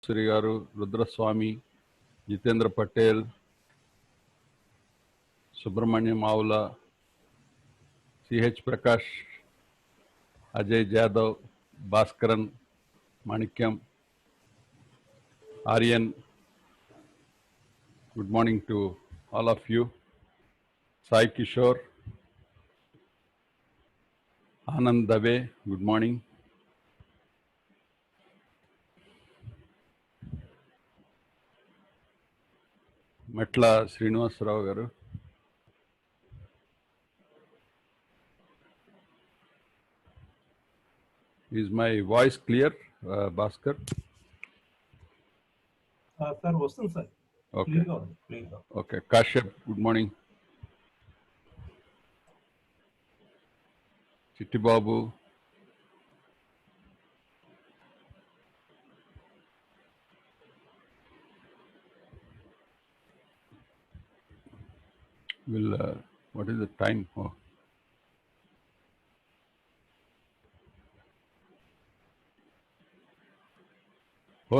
Sri Garu, Rudraswamy, Jitendra Patel, Subramaniam Aula, C.H. Prakash, Ajay Jadhav, Bhaskaran, Manikyam, Aryan. Good morning to all of you. Sai Kishore, Anand Dave, good morning. Metla Srinivas Rao Garu. Is my voice clear, Bhaskar? Sir, Vasan sir. Okay. Please. Okay. Kashyap, good morning. Chitti Babu. Will what is the time? Oh,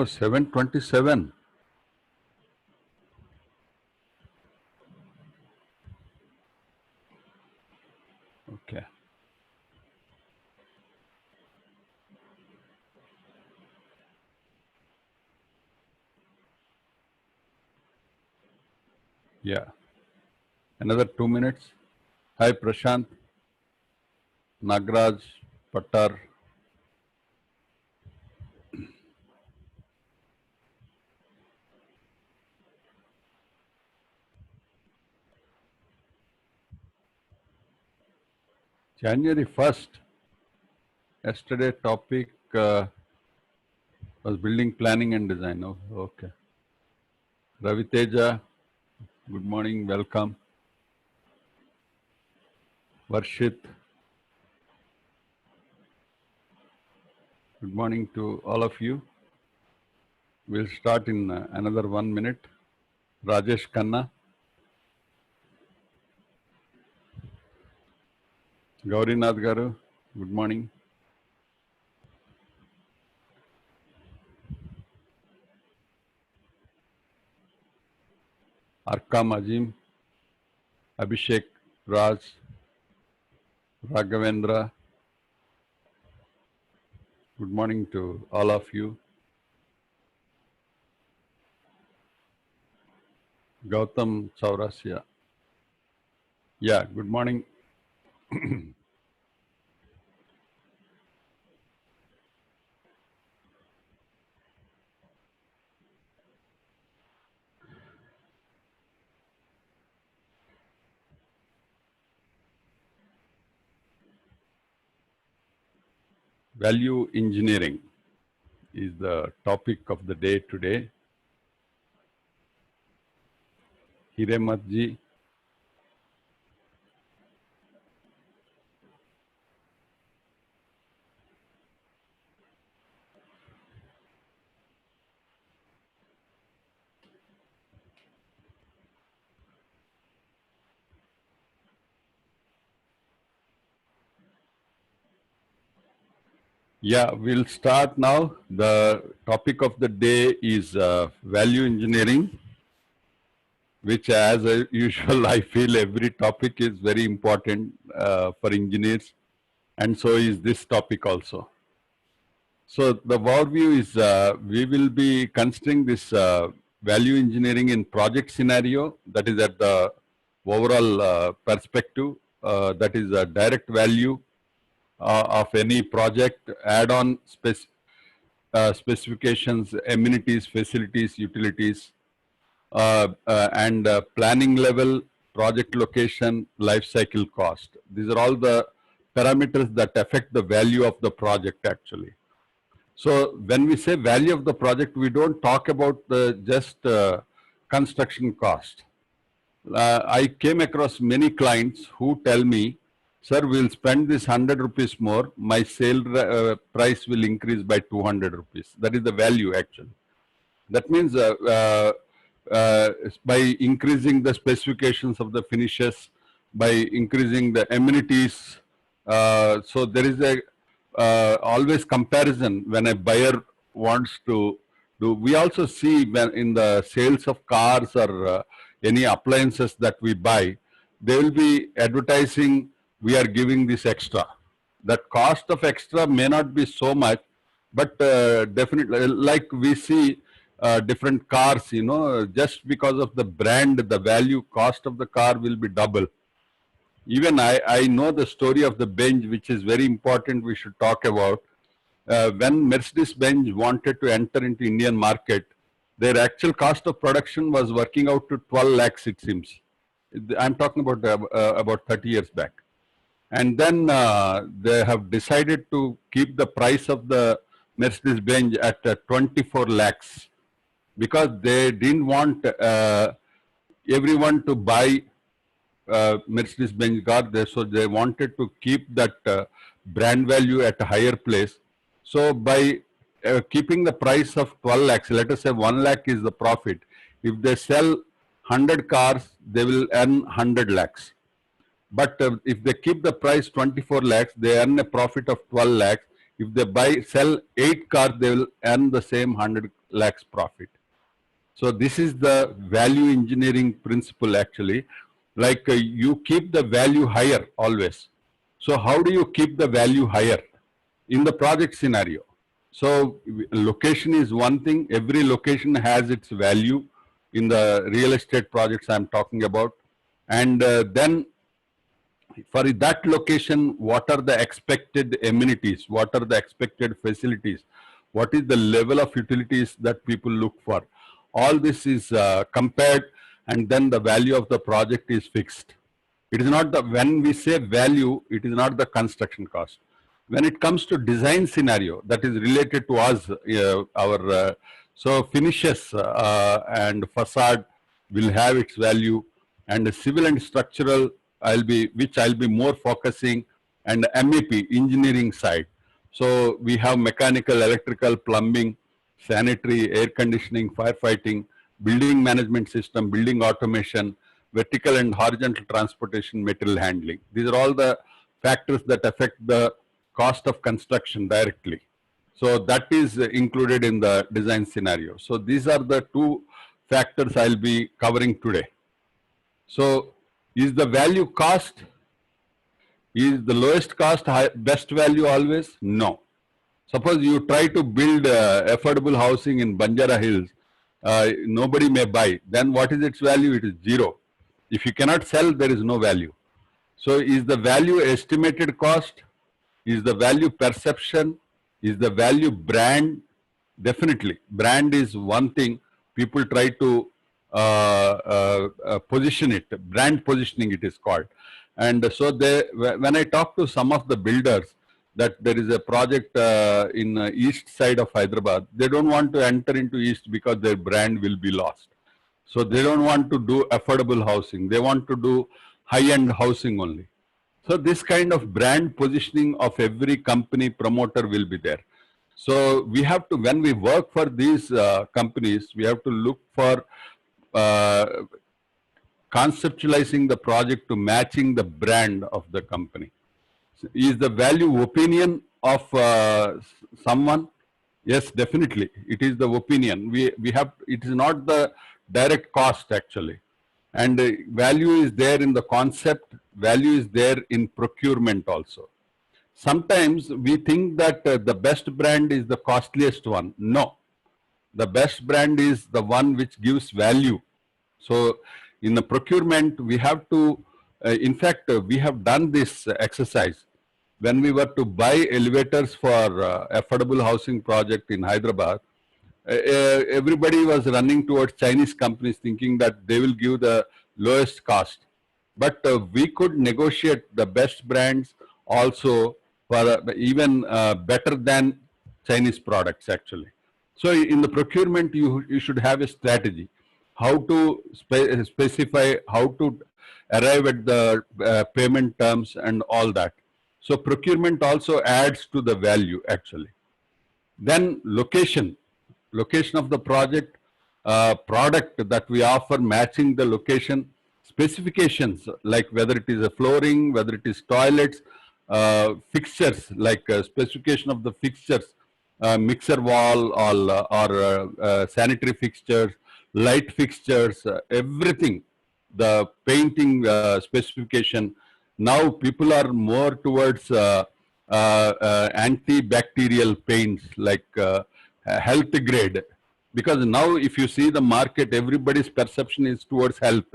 7:27. Okay. Yeah. Another 2 minutes. Hi, Prashant, Nagraj, Pattar. January 1st, yesterday topic was building planning and design. Oh, okay. Ravi Teja, good morning, welcome. Varshit, good morning to all of you. We'll start in another 1 minute. Rajesh Khanna, Gaurinath Garu, good morning. Arkam Azim, Abhishek Raj, Raghavendra, good morning to all of you. Gautam Chaurasia. Yeah, good morning. Value engineering is the topic of the day today. Hirematji, yeah, we'll start now. The topic of the day is value engineering, which as usual, I feel every topic is very important for engineers, and so is this topic also. So the overview is we will be considering this value engineering in project scenario, that is at the overall perspective, that is a direct value of any project, add-on specifications, amenities, facilities, utilities, and planning level, project location, life cycle cost. These are all the parameters that affect the value of the project actually. So when we say value of the project, we don't talk about just construction cost. I came across many clients who tell me, sir, we'll spend this 100 rupees more, my sale price will increase by 200 rupees. That is the value actually. That means by increasing the specifications of the finishes, by increasing the amenities, so there is a always comparison when a buyer wants to We also see when in the sales of cars or any appliances that we buy, they will be advertising, we are giving this extra. That cost of extra may not be so much, but definitely, like we see different cars, just because of the brand, the value cost of the car will be double. Even I know the story of the Benz, which is very important, we should talk about. When Mercedes-Benz wanted to enter into Indian market, their actual cost of production was working out to 12 lakhs, it seems. I'm talking about 30 years back. And then they have decided to keep the price of the Mercedes-Benz at 24 lakhs because they didn't want everyone to buy Mercedes-Benz car there, so they wanted to keep that brand value at a higher place. So by keeping the price of 12 lakhs, let us say 1 lakh is the profit. If they sell 100 cars, they will earn 100 lakhs. But if they keep the price 24 lakhs, they earn a profit of 12 lakhs. If they sell 8 cars, they will earn the same 100 lakhs profit. So this is the value engineering principle actually. Like you keep the value higher always. So how do you keep the value higher in the project scenario? So location is one thing. Every location has its value in the real estate projects I'm talking about. And then for that location, what are the expected amenities? What are the expected facilities? What is the level of utilities that people look for? All this is compared, and then the value of the project is fixed. It is not when we say value, it is not the construction cost. When it comes to design scenario, that is related to us, so finishes and facade will have its value, and the civil and structural which I'll be more focusing, and MEP, engineering side. So we have mechanical, electrical, plumbing, sanitary, air conditioning, firefighting, building management system, building automation, vertical and horizontal transportation, material handling. These are all the factors that affect the cost of construction directly. So that is included in the design scenario. So these are the two factors I'll be covering today. So is the value cost, is the lowest cost best value always? No. Suppose you try to build affordable housing in Banjara Hills, nobody may buy. Then what is its value? It is zero. If you cannot sell, there is no value. So is the value estimated cost? Is the value perception? Is the value brand? Definitely. Brand is one thing. People try to position it. Brand positioning it is called. And so when I talk to some of the builders, that there is a project in east side of Hyderabad, they don't want to enter into east because their brand will be lost. So they don't want to do affordable housing. They want to do high-end housing only. So this kind of brand positioning of every company promoter will be there. So we have to, when we work for these companies, we have to look for conceptualizing the project to matching the brand of the company. Is the value opinion of someone? Yes, definitely. It is the opinion. We have. It is not the direct cost actually, and value is there in the concept. Value is there in procurement also. Sometimes we think that the best brand is the costliest one. No, the best brand is the one which gives value. So in the procurement, we have to. In fact, we have done this exercise. When we were to buy elevators for affordable housing project in Hyderabad, everybody was running towards Chinese companies thinking that they will give the lowest cost. But we could negotiate the best brands also for even better than Chinese products actually. So in the procurement, you should have a strategy. How to specify, how to arrive at the payment terms and all that. So procurement also adds to the value actually. Then location of the project, product that we offer matching the location, specifications like whether it is a flooring, whether it is toilets, fixtures like specification of the fixtures, mixer wall or sanitary fixtures, light fixtures, everything, the painting specification. Now people are more towards antibacterial paints like health grade, because now if you see the market, everybody's perception is towards health.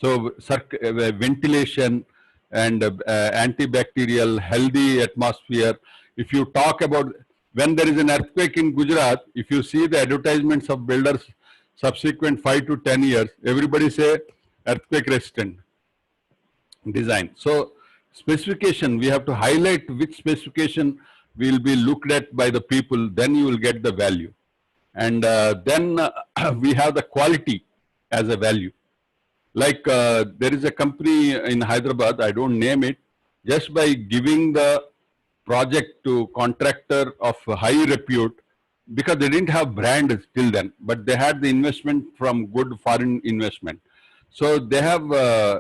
So ventilation and antibacterial healthy atmosphere. If you talk about when there is an earthquake in Gujarat, if you see the advertisements of builders subsequent 5 to 10 years, everybody say earthquake resistant design. So specification, we have to highlight which specification will be looked at by the people, then you will get the value. And then we have the quality as a value. Like there is a company in Hyderabad, I don't name it, just by giving the project to contractor of high repute, because they didn't have brand till then, but they had the investment from good foreign investment. So they have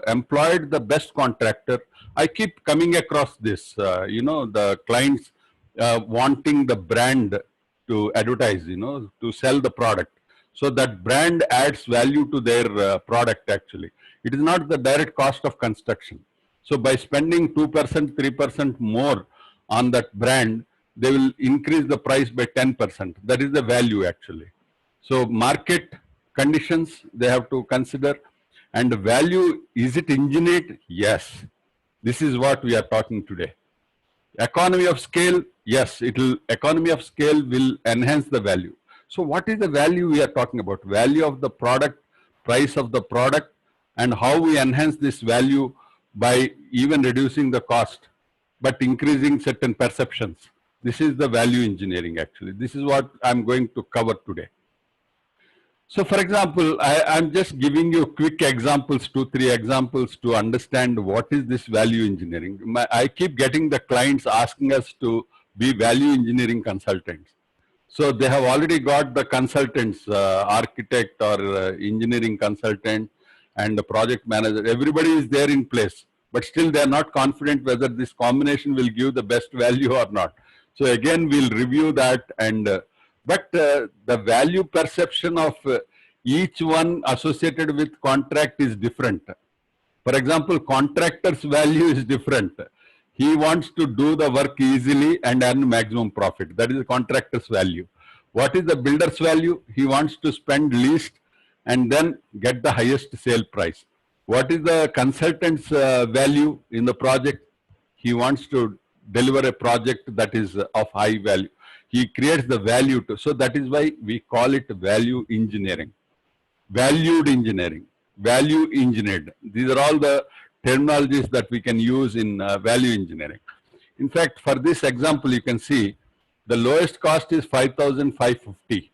employed the best contractor. I keep coming across this, the clients wanting the brand to advertise, to sell the product. So that brand adds value to their product actually. It is not the direct cost of construction. So by spending 2%, 3% more on that brand, they will increase the price by 10%. That is the value actually. So market conditions they have to consider. And the value, is it engineered? Yes. This is what we are talking today. Economy of scale, yes, economy of scale will enhance the value. So what is the value we are talking about? Value of the product, price of the product, and how we enhance this value by even reducing the cost, but increasing certain perceptions. This is the value engineering actually. This is what I'm going to cover today. So for example, I'm just giving you quick examples, 2-3 examples to understand what is this value engineering. I keep getting the clients asking us to be value engineering consultants. So they have already got the consultants, architect or engineering consultant and the project manager. Everybody is there in place, but still they are not confident whether this combination will give the best value or not. So again, we'll review that but the value perception of each one associated with contract is different. For example, contractor's value is different. He wants to do the work easily and earn maximum profit. That is the contractor's value. What is the builder's value? He wants to spend least and then get the highest sale price. What is the consultant's value in the project? He wants to deliver a project that is of high value. He creates the value to, so that is why we call it value engineering. Valued engineering, value engineered. These are all the terminologies that we can use in value engineering. In fact, for this example, you can see the lowest cost is 5,550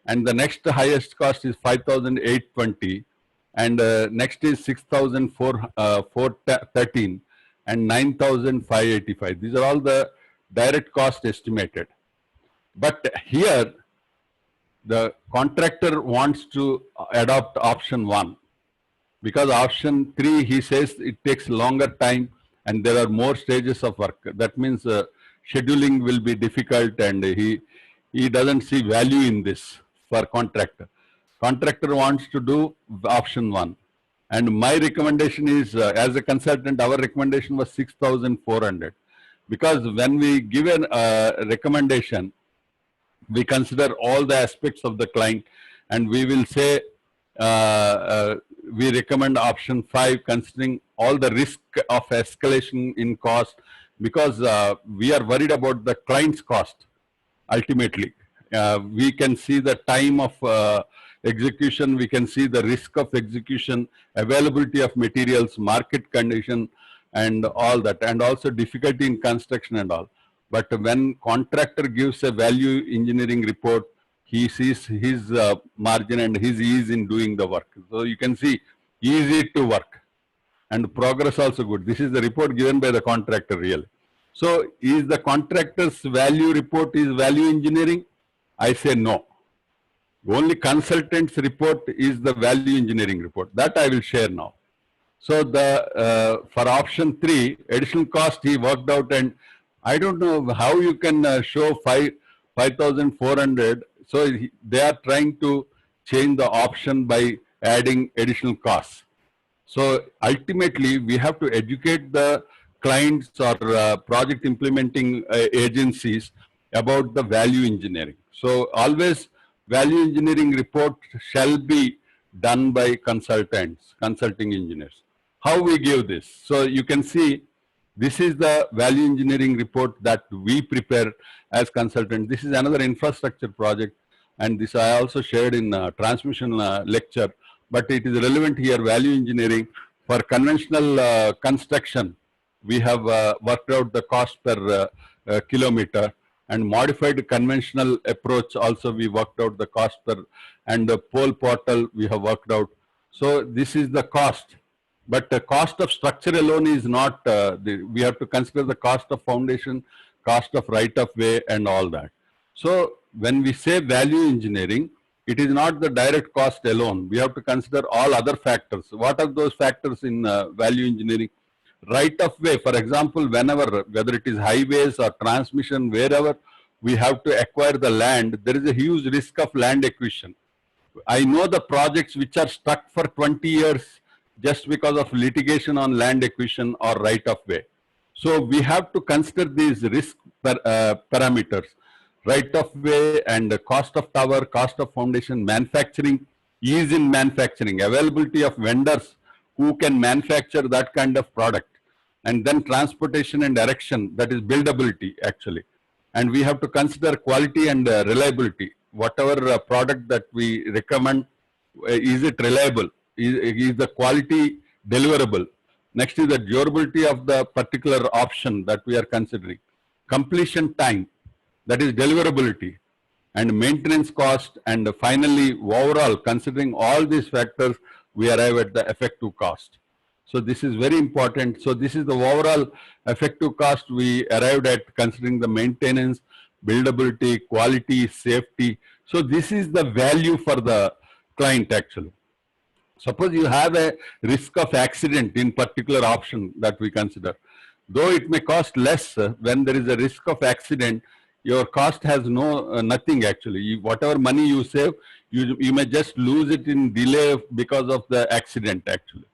and the next highest cost is 5,820 and next is 6,413 and 9,585. These are all the direct cost estimated. But here, the contractor wants to adopt option 1 because option 3, he says it takes longer time and there are more stages of work. That means scheduling will be difficult and he doesn't see value in this for contractor. Contractor wants to do option 1. And my recommendation is, as a consultant, our recommendation was 6,400. Because when we give a recommendation, we consider all the aspects of the client and we will say we recommend option 5 considering all the risk of escalation in cost, because we are worried about the client's cost ultimately. We can see the time of execution, we can see the risk of execution, availability of materials, market condition and all that, and also difficulty in construction and all. But when contractor gives a value engineering report, he sees his margin and his ease in doing the work. So you can see easy to work and progress also good. This is the report given by the contractor really. So is the contractor's value report is value engineering? I say no. Only consultant's report is the value engineering report. That I will share now. So the for option 3, additional cost he worked out, and I don't know how you can show 5,400. So they are trying to change the option by adding additional costs. So ultimately, we have to educate the clients or project implementing agencies about the value engineering. So always value engineering report shall be done by consultants, consulting engineers. How we give this? So you can see this is the value engineering report that we prepare as consultant. This is another infrastructure project, and this I also shared in transmission lecture, but it is relevant here. Value engineering for conventional construction, we have worked out the cost per kilometer, and modified conventional approach also we worked out the cost per, and the pole portal we have worked out. So this is the cost. But the cost of structure alone is not, we have to consider the cost of foundation, cost of right of way and all that. So when we say value engineering, it is not the direct cost alone. We have to consider all other factors. What are those factors in value engineering? Right of way, for example, whenever, whether it is highways or transmission, wherever we have to acquire the land, there is a huge risk of land acquisition. I know the projects which are stuck for 20 years just because of litigation on land acquisition or right of way. So we have to consider these risk parameters, right of way and the cost of tower, cost of foundation, manufacturing, ease in manufacturing, availability of vendors who can manufacture that kind of product, and then transportation and erection, that is buildability actually. And we have to consider quality and reliability. Whatever product that we recommend, is it reliable? Is the quality deliverable? Next is the durability of the particular option that we are considering. Completion time, that is deliverability, and maintenance cost, and finally overall, considering all these factors, we arrive at the effective cost. So this is very important. So this is the overall effective cost we arrived at, considering the maintenance, buildability, quality, safety. So this is the value for the client actually. Suppose you have a risk of accident in particular option that we consider. Though it may cost less, when there is a risk of accident, your cost has nothing actually. Whatever money you save, you may just lose it in delay because of the accident actually.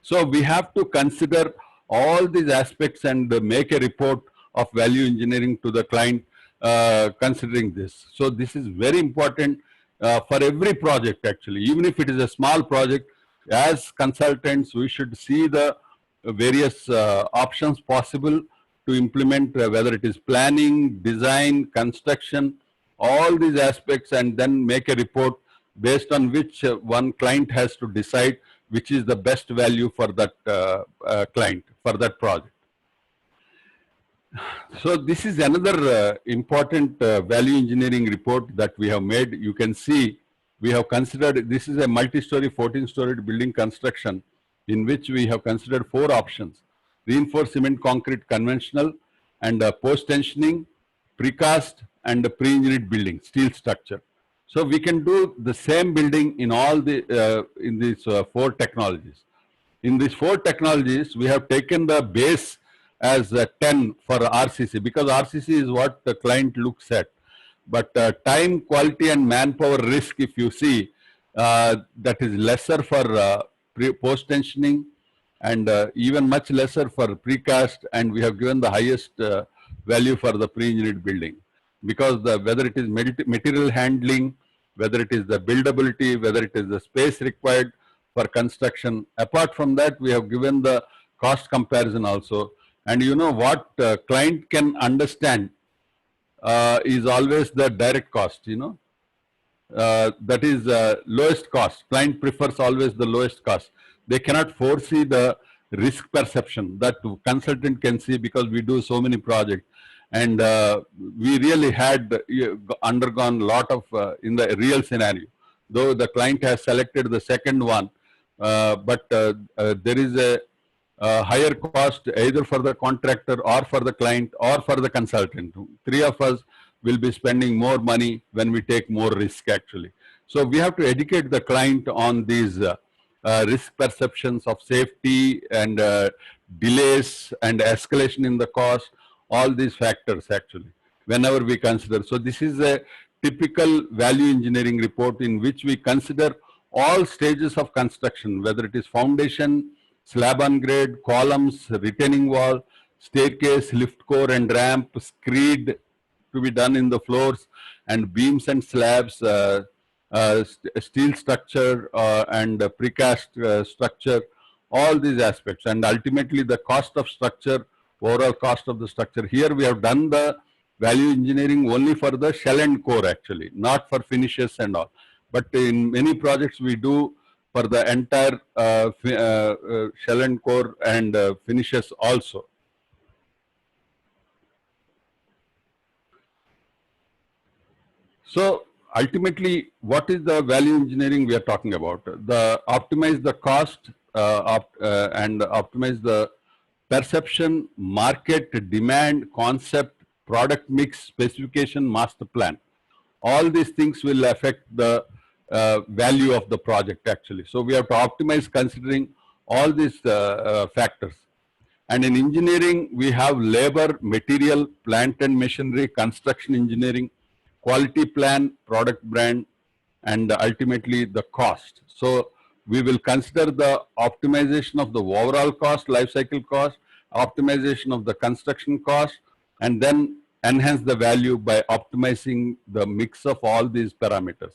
So we have to consider all these aspects and make a report of value engineering to the client considering this. So this is very important for every project actually. Even if it is a small project, as consultants, we should see the various options possible to implement, whether it is planning, design, construction, all these aspects, and then make a report based on which one client has to decide which is the best value for that client, for that project. So this is another important value engineering report that we have made. You can see we have considered, this is a multi-story, 14-story building construction in which we have considered 4 options: reinforced cement concrete conventional, and post-tensioning, precast, and pre-engineered building, steel structure. So we can do the same building in all the in these 4 technologies. In these 4 technologies, we have taken the base as 10 for RCC, because RCC is what the client looks at. But time, quality, and manpower risk, if you see, that is lesser for post-tensioning, and even much lesser for precast, and we have given the highest value for the pre-engineered building, because whether it is material handling, whether it is the buildability, whether it is the space required for construction. Apart from that, we have given the cost comparison also. And you know what client can understand is always the direct cost, you know. That is lowest cost. Client prefers always the lowest cost. They cannot foresee the risk perception that consultant can see, because we do so many projects. And we really had undergone a lot of in the real scenario, though the client has selected the second one, but there is a higher cost either for the contractor or for the client or for the consultant. 3 of us will be spending more money when we take more risk actually. So we have to educate the client on these risk perceptions of safety and delays and escalation in the cost, all these factors actually. whenever we consider. So this is a typical value engineering report in which we consider all stages of construction, whether it is foundation, slab on grade, columns, retaining wall, staircase, lift core and ramp, screed to be done in the floors, and beams and slabs, steel structure and precast structure, all these aspects, and ultimately the cost of structure, overall cost of the structure. Here we have done the value engineering only for the shell and core actually, not for finishes and all. But in many projects we do for the entire shell and core and finishes also. So ultimately, what is the value engineering we are talking about? The optimize the cost and optimize the perception, market, demand, concept, product mix, specification, master plan. All these things will affect the value of the project actually. So we have to optimize considering all these factors. And in engineering, we have labor, material, plant and machinery, construction engineering, quality plan, product brand, and ultimately the cost. So we will consider the optimization of the overall cost, life cycle cost, optimization of the construction cost, and then enhance the value by optimizing the mix of all these parameters.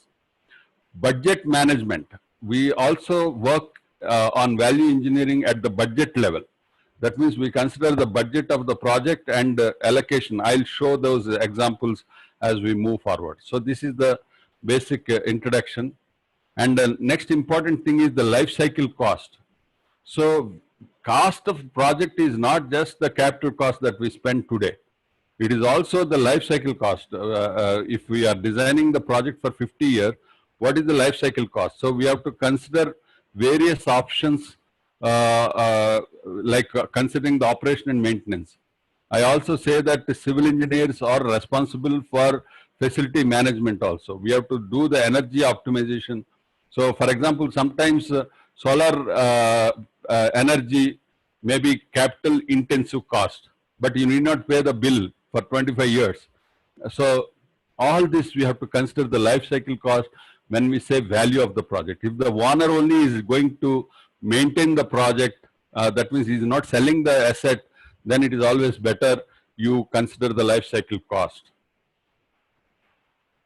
Budget management. We also work on value engineering at the budget level. That means we consider the budget of the project and allocation. I'll show those examples as we move forward. So this is the basic introduction. And the next important thing is the life cycle cost. So cost of project is not just the capital cost that we spend today. It is also the life cycle cost. If we are designing the project for 50 years, what is the life cycle cost? So we have to consider various options like considering the operation and maintenance. I also say that the civil engineers are responsible for facility management also. We have to do the energy optimization. So for example, sometimes solar energy may be capital intensive cost, but you need not pay the bill for 25 years. So all this we have to consider the life cycle cost when we say value of the project. If the owner only is going to maintain the project, that means he is not selling the asset, then it is always better you consider the life cycle cost.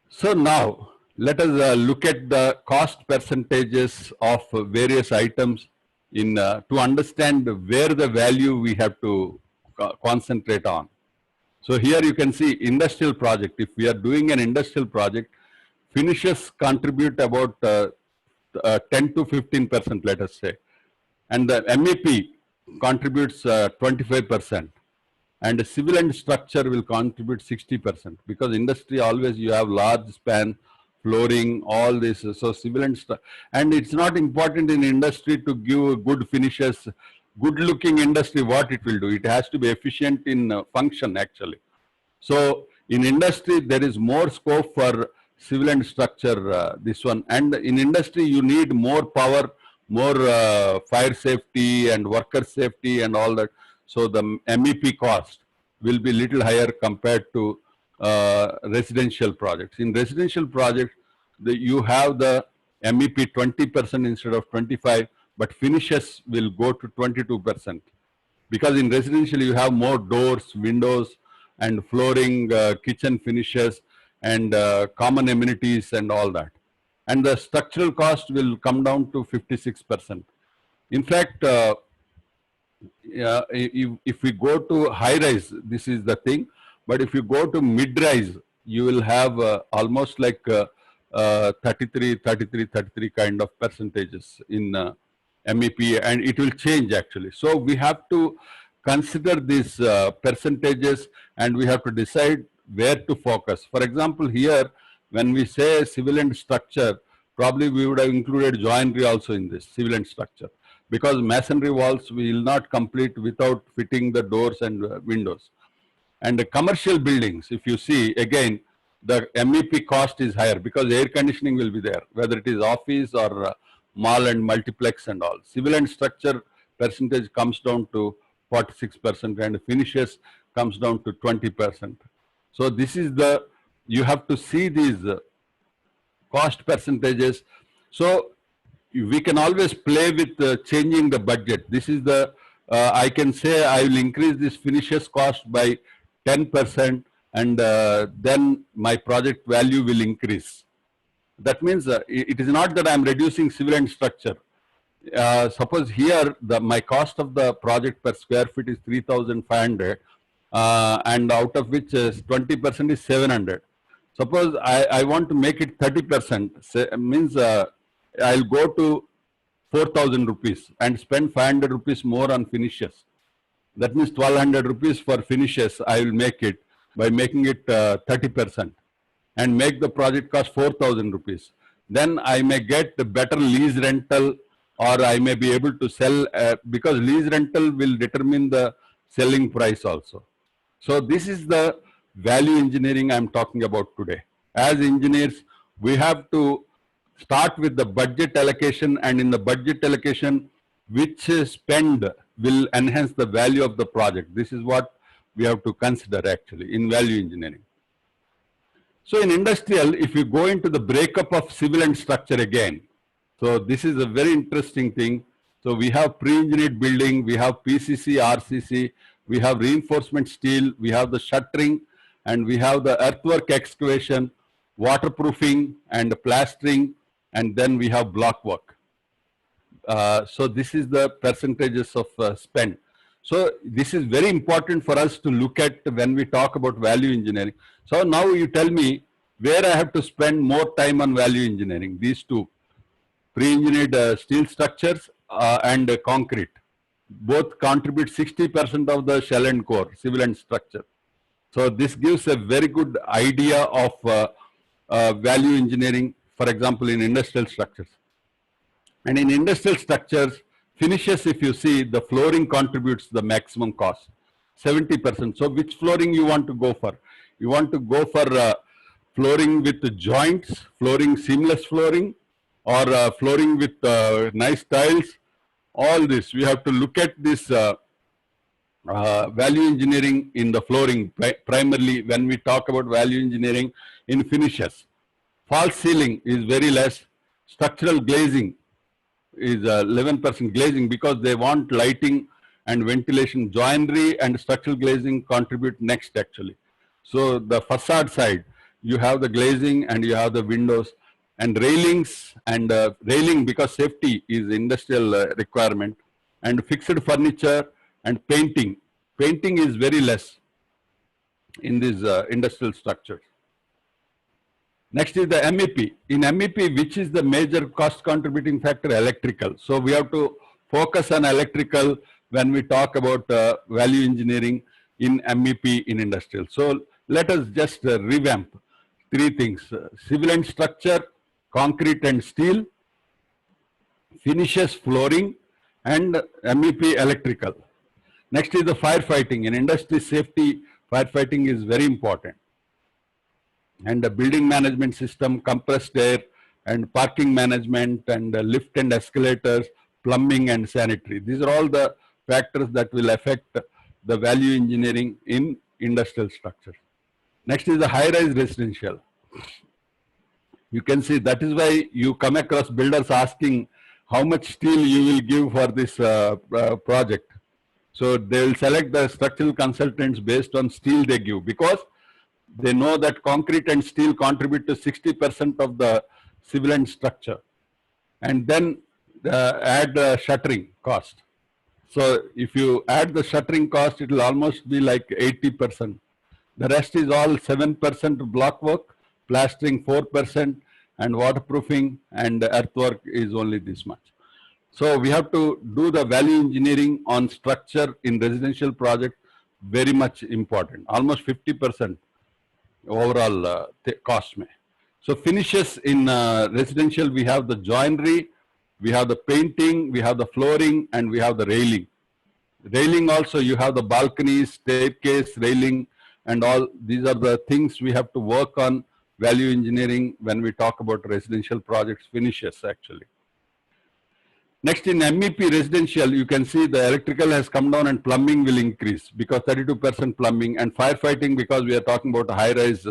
So now let us look at the cost percentages of various items in to understand where the value we have to concentrate on. So here you can see industrial project. If we are doing an industrial project, finishes contribute about 10 to 15%, let us say. And the MEP contributes 25%. And civil and structure will contribute 60%, because industry always you have large span, flooring, all this. So civil and it's not important in industry to give good finishes. Good looking industry, what it will do? It has to be efficient in function actually. So in industry, there is more scope for civil and structure, this one. And in industry, you need more power, more fire safety and worker safety and all that. So the MEP cost will be little higher compared to residential projects. In residential projects, you have the MEP 20% instead of 25, but finishes will go to 22%. Because in residential, you have more doors, windows, and flooring, kitchen finishes, and common amenities and all that. And the structural cost will come down to 56%. In fact, if we go to high rise, this is the thing. But if you go to mid rise, you will have almost like 33 kind of percentages in MEP, and it will change actually. So we have to consider these percentages, and we have to decide where to focus. For example, here, when we say civil and structure, probably we would have included joinery also in this, civil and structure, because masonry walls will not complete without fitting the doors and windows. And the commercial buildings, if you see, again, the MEP cost is higher because air conditioning will be there, whether it is office or mall and multiplex and all. Civil and structure percentage comes down to 46%, and finishes comes down to 20%. So this is the, you have to see these cost percentages. So we can always play with changing the budget. This is the, I can say I will increase this finishes cost by 10%, and then my project value will increase. That means it is not that I am reducing civil and structure. Suppose here my cost of the project per square feet is 3,500, and out of which 20% is 700. Suppose I want to make it 30%, means I'll go to 4,000 rupees and spend 500 rupees more on finishes. That means 1,200 rupees for finishes I will make it by making it 30% and make the project cost 4,000 rupees. Then I may get the better lease rental, or I may be able to sell, because lease rental will determine the selling price also. So this is the value engineering I'm talking about today. As engineers, we have to start with the budget allocation, and in the budget allocation, which spend will enhance the value of the project. This is what we have to consider actually in value engineering. So in industrial, if you go into the breakup of civil and structure again, so this is a very interesting thing. So we have pre-engineered building, we have PCC, RCC, we have reinforcement steel, we have the shuttering, and we have the earthwork excavation, waterproofing and plastering, and then we have block work. So this is the percentages of spend. So this is very important for us to look at when we talk about value engineering. So now you tell me where I have to spend more time on value engineering. These two, pre-engineered steel structures and concrete, both contribute 60% of the shell and core, civil and structure. So this gives a very good idea of value engineering, for example, in industrial structures. And in industrial structures, finishes, if you see, the flooring contributes the maximum cost, 70%. So which flooring you want to go for? You want to go for flooring with the joints, flooring, seamless flooring, or flooring with nice tiles. All this, we have to look at this value engineering in the flooring, primarily when we talk about value engineering in finishes. False ceiling is very less. Structural glazing is 11% glazing, because they want lighting and ventilation. Joinery and structural glazing contribute next actually. So the facade side, you have the glazing and you have the windows and railings, and railing because safety is industrial requirement, and fixed furniture and painting. Painting is very less in these industrial structures. Next is the MEP. In MEP, which is the major cost contributing factor? Electrical. So we have to focus on electrical when we talk about value engineering in MEP in industrial. So let us just revamp three things: civil and structure, concrete and steel, finishes, flooring, and MEP electrical. Next is the firefighting. In industry safety, firefighting is very important. And the building management system, compressed air, and parking management, and lift and escalators, plumbing and sanitary. These are all the factors that will affect the value engineering in industrial structures. Next is the high-rise residential. You can see that is why you come across builders asking how much steel you will give for this project. So they will select the structural consultants based on steel they give, because they know that concrete and steel contribute to 60% of the civil and structure. And then add shuttering cost. So if you add the shuttering cost, it will almost be like 80%. The rest is all 7% block work, plastering 4%, and waterproofing and earthwork is only this much. So we have to do the value engineering on structure in residential project, very much important, almost 50% overall cost. So finishes in residential, we have the joinery, we have the painting, we have the flooring, and we have the railing. Railing also, you have the balconies, staircase, railing, and all. These are the things we have to work on value engineering when we talk about residential projects finishes actually. Next, in MEP residential, you can see the electrical has come down and plumbing will increase because 32% plumbing, and firefighting because we are talking about a high-rise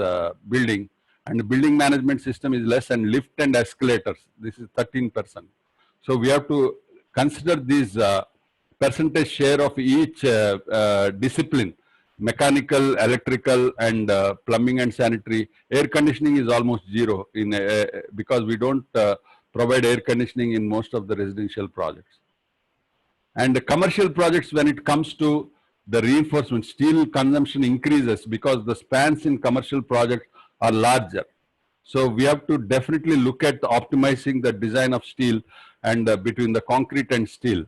building, and the building management system is less, and lift and escalators, this is 13%. So we have to consider these percentage share of each discipline: mechanical, electrical, and plumbing and sanitary. Air conditioning is almost zero in because we don't provide air conditioning in most of the residential projects. And the commercial projects, when it comes to the reinforcement, steel consumption increases because the spans in commercial projects are larger. So we have to definitely look at optimizing the design of steel and between the concrete and steel.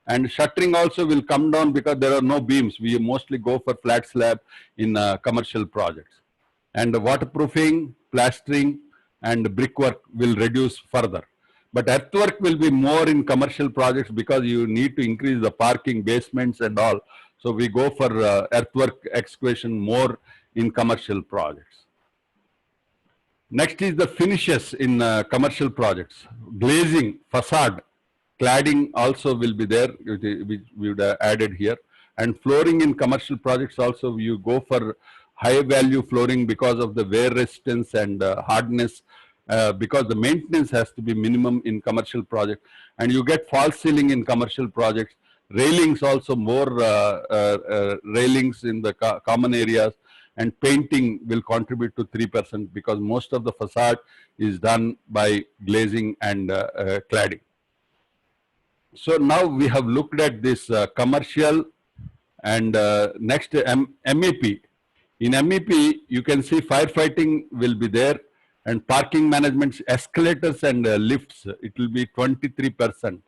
And shuttering also will come down because there are no beams. We mostly go for flat slab in commercial projects. And the waterproofing, plastering, and brickwork will reduce further. But earthwork will be more in commercial projects because you need to increase the parking, basements, and all. So we go for earthwork excavation more in commercial projects. Next is the finishes in commercial projects. Glazing, facade, cladding also will be there, which we would have added here. And flooring in commercial projects also, you go for high value flooring because of the wear resistance and hardness, because the maintenance has to be minimum in commercial projects. And you get false ceiling in commercial projects. Railings also, more railings in the common areas. And painting will contribute to 3% because most of the facade is done by glazing and cladding. So now we have looked at this commercial, and next MEP. In MEP, you can see firefighting will be there, and parking management, escalators and lifts, it will be 23%.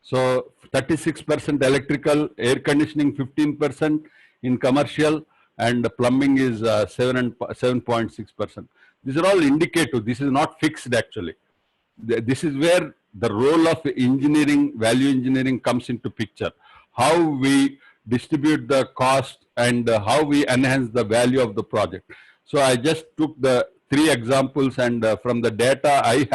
So 36% electrical, air conditioning 15% in commercial, and the plumbing is 7.6%. These are all indicative. This is not fixed actually. This is where the role of engineering, value engineering comes into picture. How we distribute the cost and how we enhance the value of the project. So I just took the 3 examples, and from the data I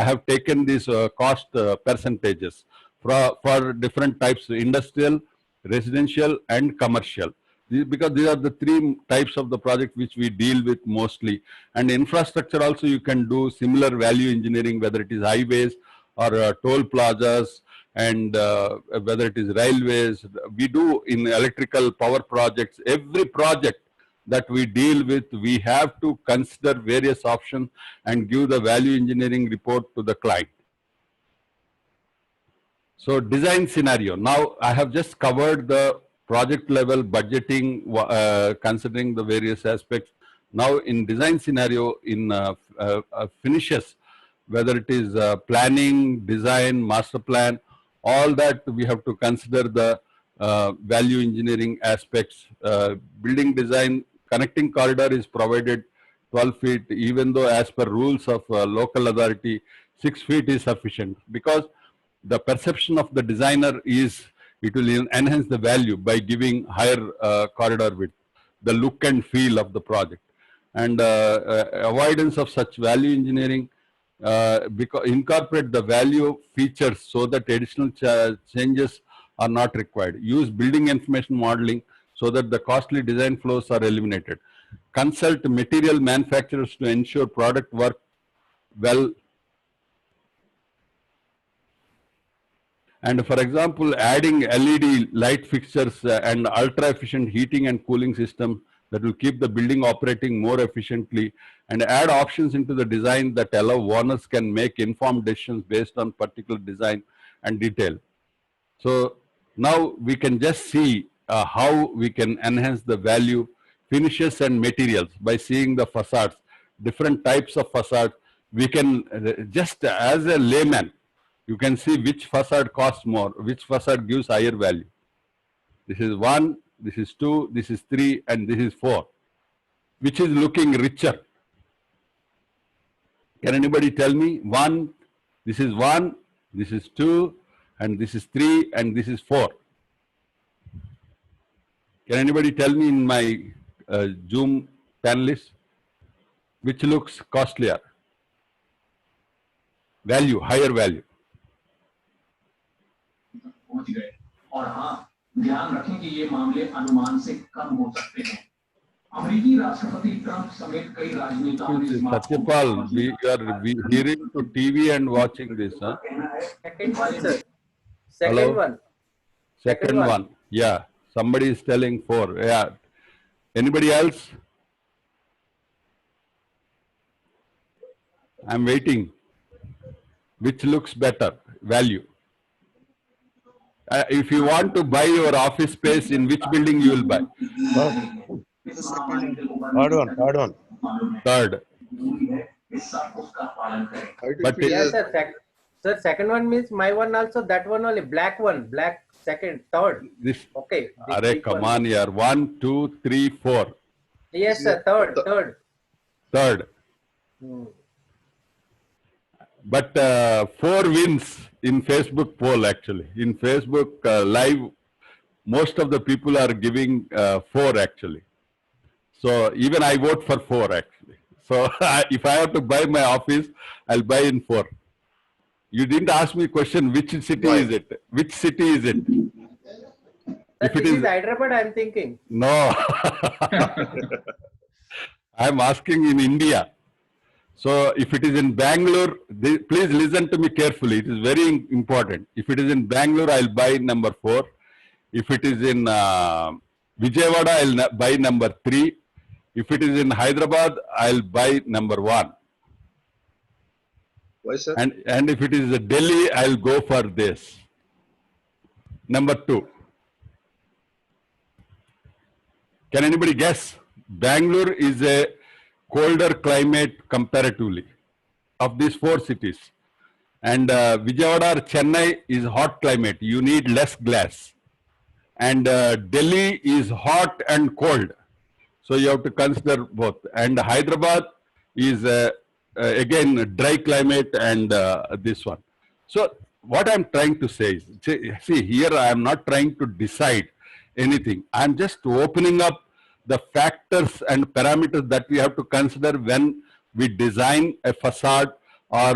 have taken these cost percentages for different types: industrial, residential, and commercial. Because these are the 3 types of the project which we deal with mostly. And infrastructure also, you can do similar value engineering, whether it is highways or toll plazas, and whether it is railways. We do in electrical power projects. Every project that we deal with, we have to consider various options and give the value engineering report to the client. So design scenario. Now I have just covered the project level budgeting, considering the various aspects. Now in design scenario, in finishes, whether it is planning, design, master plan, all that we have to consider the value engineering aspects. Building design, connecting corridor is provided 12 feet, even though as per rules of local authority, 6 feet is sufficient, because the perception of the designer is it will enhance the value by giving higher corridor width, the look and feel of the project. And avoidance of such value engineering, because incorporate the value features so that additional changes are not required. Use building information modeling so that the costly design flows are eliminated. Consult material manufacturers to ensure product work well. And for example, adding LED light fixtures and ultra efficient heating and cooling system that will keep the building operating more efficiently, and add options into the design that allow owners can make informed decisions based on particular design and detail. So now we can just see how we can enhance the value, finishes and materials by seeing the facades, different types of facades. We can just as a layman, you can see which facade costs more, which facade gives higher value. This is 1, this is 2, this is 3, and this is 4. Which is looking richer? Can anybody tell me? 1, this is 1, this is 2, and this is 3, and this is 4. Can anybody tell me in my Zoom panelists which looks costlier? Value, higher value. पहुंच गए। और हाँ, ध्यान रखें कि ये मामले अनुमान से कम हो सकते हैं। अमेरिकी राष्ट्रपति ट्रंप समेत कई राजनेताओं ने Satyapal, we are hearing to TV and watching this, huh? Second one, sir. Second Hello? one. Second one. Yeah. Somebody is telling 4. Yeah. Anybody else? I'm waiting. Which looks better? Value. If you want to buy your office space, in which building you will buy? Third one. Third. But Yes, sir. Sir, second one means my one also, that one only, black one, black second, third. this. Okay. Are big come one. on here. 1, 2, 3, 4. Yes, sir, third. Third. But 4 wins in Facebook poll actually. In Facebook live, most of the people are giving 4 actually. So even I vote for 4 actually. So if I have to buy my office, I'll buy in 4. You didn't ask me question, which city is it? Which city is it? Sir, this is Hyderabad, I'm thinking. No. I'm asking in India. So if it is in Bangalore, please listen to me carefully. It is very important. If it is in Bangalore, I'll buy number 4. If it is in Vijayawada, I'll buy number 3. If it is in Hyderabad, I'll buy number 1. Why, sir? And if it is Delhi, I'll go for this. Number 2. Can anybody guess? Bangalore is a colder climate comparatively of these 4 cities. And Vijayawada or Chennai is hot climate. You need less glass. And Delhi is hot and cold. So you have to consider both. And Hyderabad is again dry climate and this one. So what I'm trying to say is, see here I am not trying to decide anything. I'm just opening up the factors and parameters that we have to consider when we design a facade or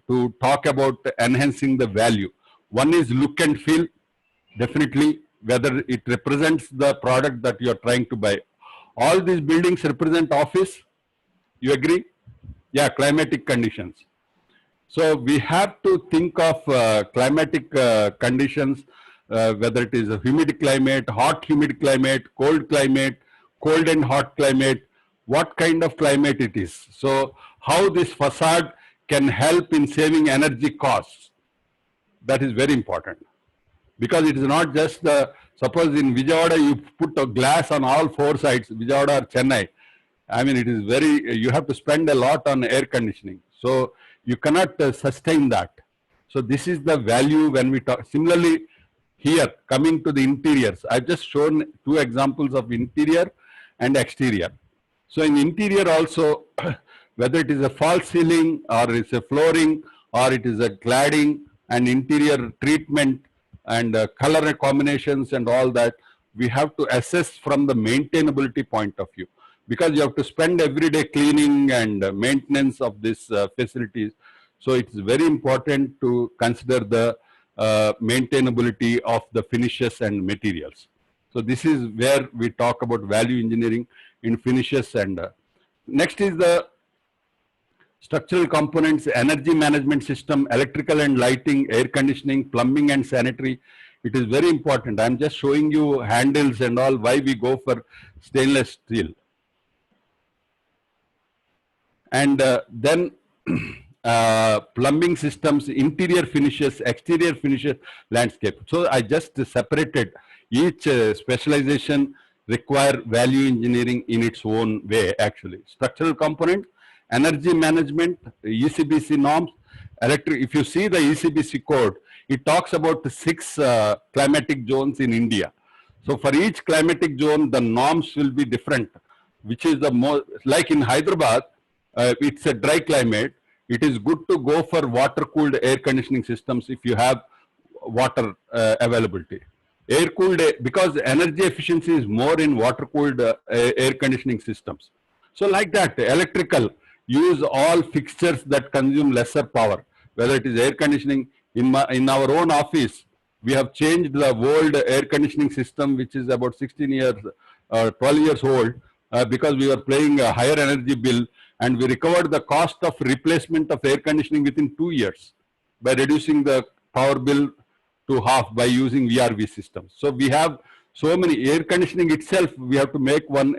to talk about enhancing the value. One is look and feel, definitely, whether it represents the product that you are trying to buy. All these buildings represent office. You agree? Yeah, climatic conditions. So we have to think of climatic conditions, whether it is a humid climate, hot humid climate, cold and hot climate, what kind of climate it is. So how this facade can help in saving energy costs. That is very important. Because it is not just the, suppose in Vijayawada you put a glass on all 4 sides, Vijayawada or Chennai, I mean it is very, you have to spend a lot on air conditioning. So you cannot sustain that. So this is the value when we talk. Similarly, here coming to the interiors, I've just shown 2 examples of interior and exterior. So in interior also, whether it is a false ceiling or it's a flooring or it is a cladding and interior treatment and color combinations and all that, we have to assess from the maintainability point of view, because you have to spend every day cleaning and maintenance of these facilities. So it's very important to consider the maintainability of the finishes and materials. So this is where we talk about value engineering in finishes. And next is the structural components, energy management system, electrical and lighting, air conditioning, plumbing and sanitary. It is very important. I'm just showing you handles and all, why we go for stainless steel. And then plumbing systems, interior finishes, exterior finishes, landscape. So I just separated each specialization require value engineering in its own way actually. Structural component, energy management, ECBC norms, electric. If you see the ECBC code, it talks about the 6 climatic zones in India. So for each climatic zone, the norms will be different, which is the more, like in Hyderabad, it's a dry climate. It is good to go for water-cooled air conditioning systems if you have water availability. Air-cooled, because energy efficiency is more in water-cooled air conditioning systems. So like that, electrical, use all fixtures that consume lesser power, whether it is air conditioning. In our own office, We have changed the old air conditioning system, which is about 16 years, 12 years old, because we were paying a higher energy bill, and we recovered the cost of replacement of air conditioning within 2 years by reducing the power bill to half by using VRV systems. So we have so many air conditioning itself. We have to make one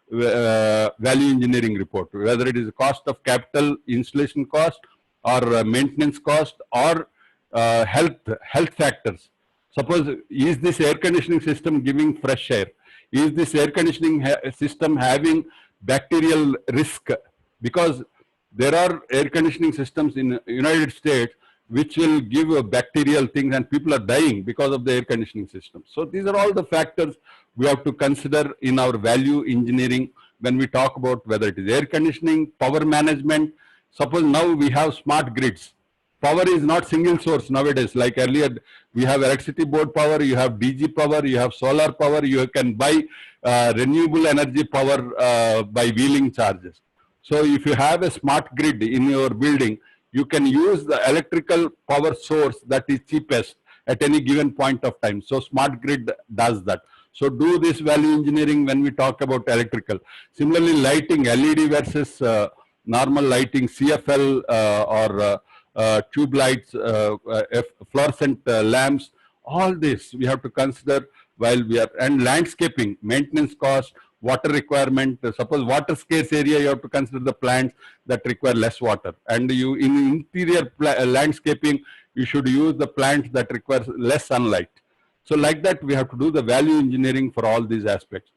value engineering report, whether it is cost of capital installation cost or maintenance cost or health factors. Suppose, is this air conditioning system giving fresh air? Is this air conditioning system having bacterial risk? Because there are air conditioning systems in United States which will give bacterial things, and people are dying because of the air conditioning system. So these are all the factors we have to consider in our value engineering when we talk about whether it is air conditioning, power management. Suppose now we have smart grids. Power is not single source nowadays. Like earlier, we have electricity board power, you have DG power, you have solar power, you can buy renewable energy power by wheeling charges. So if you have a smart grid in your building, you can use the electrical power source that is cheapest at any given point of time. So smart grid does that. So do this value engineering when we talk about electrical. Similarly, lighting, LED versus normal lighting, CFL or tube lights, fluorescent lamps, all this we have to consider while we are, and landscaping, maintenance cost, water requirement. Suppose water scarce area, you have to consider the plants that require less water. And you, in interior landscaping, you should use the plants that require less sunlight. So like that, we have to do the value engineering for all these aspects.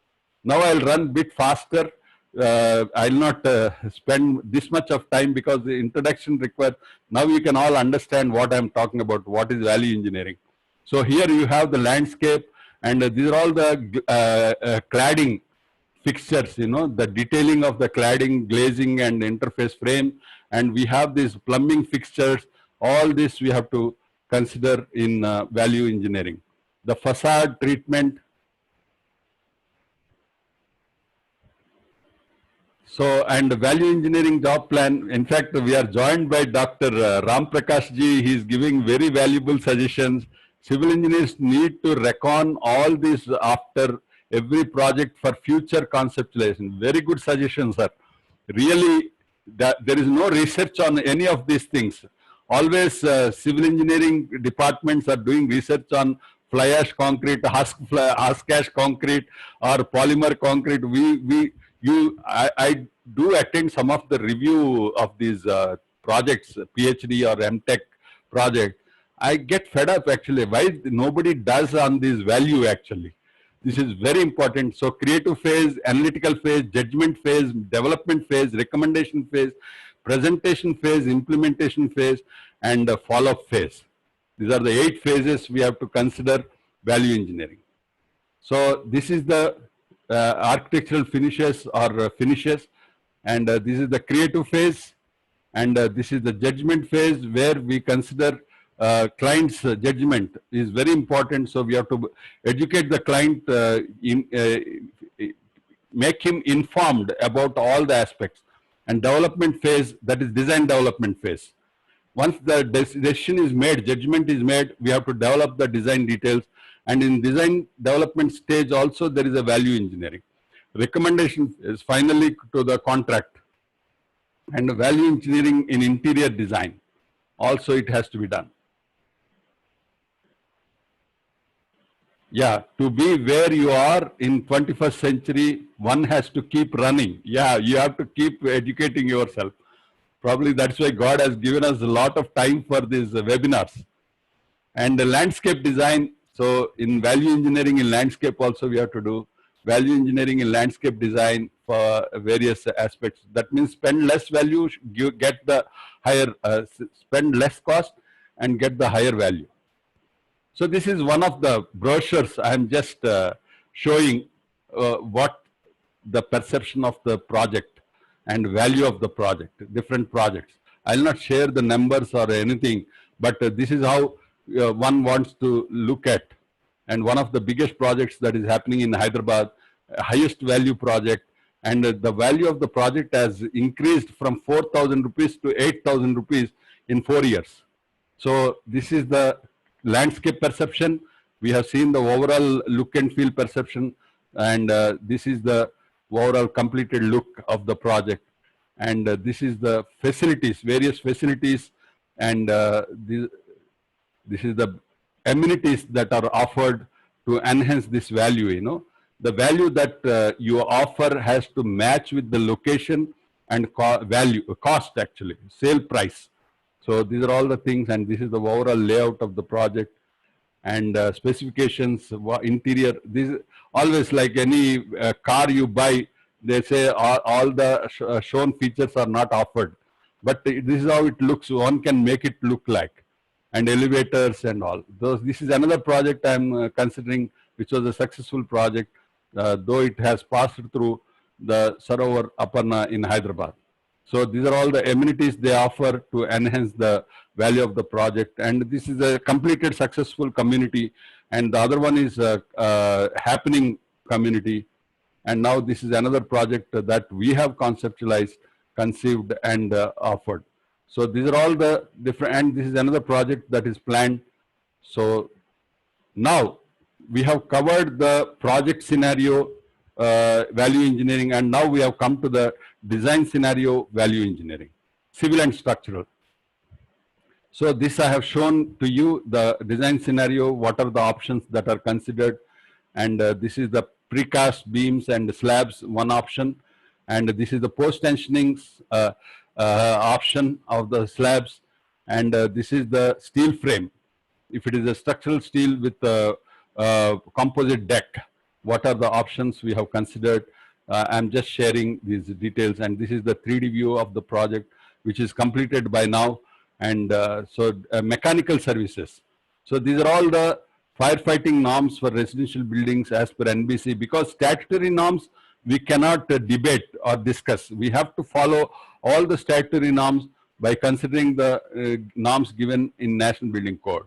Now I'll run a bit faster. I'll not spend this much of time because the introduction requires, now you can all understand what I'm talking about, what is value engineering. So here you have the landscape, and these are all the cladding fixtures, you know, the detailing of the cladding, glazing and interface frame, and we have these plumbing fixtures. All this we have to consider in value engineering. The facade treatment. So, and the value engineering job plan, in fact, we are joined by Dr. Ram Prakash ji. He is giving very valuable suggestions. Civil engineers need to reckon all this after every project for future conceptualization. Very good suggestions, sir. Really, there is no research on any of these things. Always civil engineering departments are doing research on fly ash concrete, husk ash concrete, or polymer concrete. I do attend some of the review of these projects, PhD or MTech project. I get fed up actually. Why nobody does on this value actually? This is very important. So creative phase, analytical phase, judgment phase, development phase, recommendation phase, presentation phase, implementation phase, and follow-up phase. These are the 8 phases we have to consider value engineering. So this is the architectural finishes or finishes, and this is the creative phase, and this is the judgment phase where we consider client's judgment is very important. So we have to educate the client, make him informed about all the aspects. And development phase, that is design development phase. Once the decision is made, judgment is made, we have to develop the design details. And in design development stage also, there is a value engineering. Recommendation is finally to the contract. And value engineering in interior design, also it has to be done. Yeah, to be where you are in 21st century, one has to keep running. Yeah, you have to keep educating yourself. Probably that's why God has given us a lot of time for these webinars. And the landscape design, so in value engineering in landscape also we have to do value engineering in landscape design for various aspects. That means spend less value, get the higher, spend less cost and get the higher value. So this is one of the brochures. I am just showing what the perception of the project and value of the project, different projects. I will not share the numbers or anything, but this is how one wants to look at. And one of the biggest projects that is happening in Hyderabad, highest value project, and the value of the project has increased from 4,000 rupees to 8,000 rupees in 4 years. So this is the landscape perception. We have seen the overall look and feel perception, and this is the overall completed look of the project. And this is the facilities, various facilities, and this is the amenities that are offered to enhance this value. You know, the value that you offer has to match with the location and cost, actually, sale price. So these are all the things, and this is the overall layout of the project and specifications, interior. This always, like any car you buy, they say all the shown features are not offered, but this is how it looks. One can make it look like, and elevators and all those. This is another project I'm considering, which was a successful project, though it has passed through the Sarovar Aparna in Hyderabad. So these are all the amenities they offer to enhance the value of the project. And this is a completed successful community. And the other one is happening community. And now this is another project that we have conceptualized, conceived, and offered. So these are all the different, and this is another project that is planned. So now we have covered the project scenario, value engineering, and now we have come to the design scenario, value engineering, civil and structural. So this I have shown to you the design scenario, what are the options that are considered, and this is the precast beams and slabs, one option, and this is the post-tensioning option of the slabs, and this is the steel frame. If it is a structural steel with a composite deck, what are the options we have considered? I'm just sharing these details, and this is the 3D view of the project, which is completed by now. And mechanical services. So these are all the firefighting norms for residential buildings as per NBC, because statutory norms we cannot debate or discuss. We have to follow all the statutory norms by considering the norms given in National Building Code.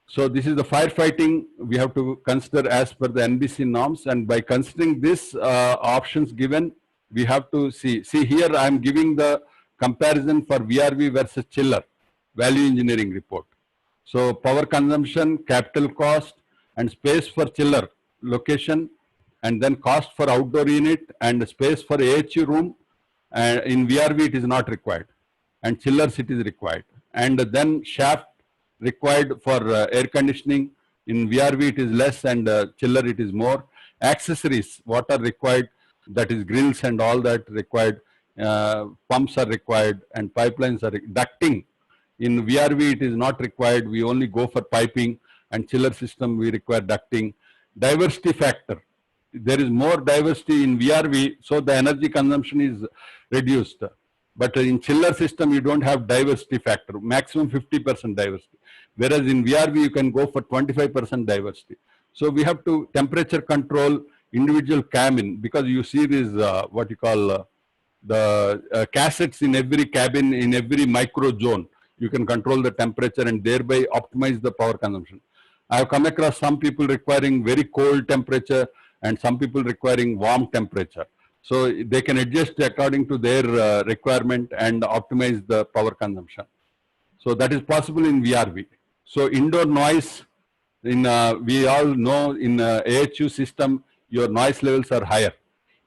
So this is the firefighting we have to consider as per the NBC norms, and by considering this options given, we have to see here I am giving the comparison for VRV versus chiller, value engineering report. So power consumption, capital cost, and space for chiller, location, and then cost for outdoor unit and space for AHU room. In VRV it is not required, and chillers it is required. And then shaft required for air conditioning. In VRV it is less, and chiller it is more. Accessories, what are required, that is grills and all that required. Pumps are required, and pipelines are ducting. In VRV it is not required, we only go for piping, and chiller system we require ducting. Diversity factor, there is more diversity in VRV, so the energy consumption is reduced. But in chiller system you don't have diversity factor, maximum 50% diversity. Whereas in VRV you can go for 25% diversity. So we have to temperature control individual cabin, because you see this what you call the cassettes in every cabin, in every micro zone. You can control the temperature and thereby optimize the power consumption. I have come across some people requiring very cold temperature and some people requiring warm temperature. So they can adjust according to their requirement and optimize the power consumption. So that is possible in VRV. So indoor noise, in we all know in AHU system, your noise levels are higher.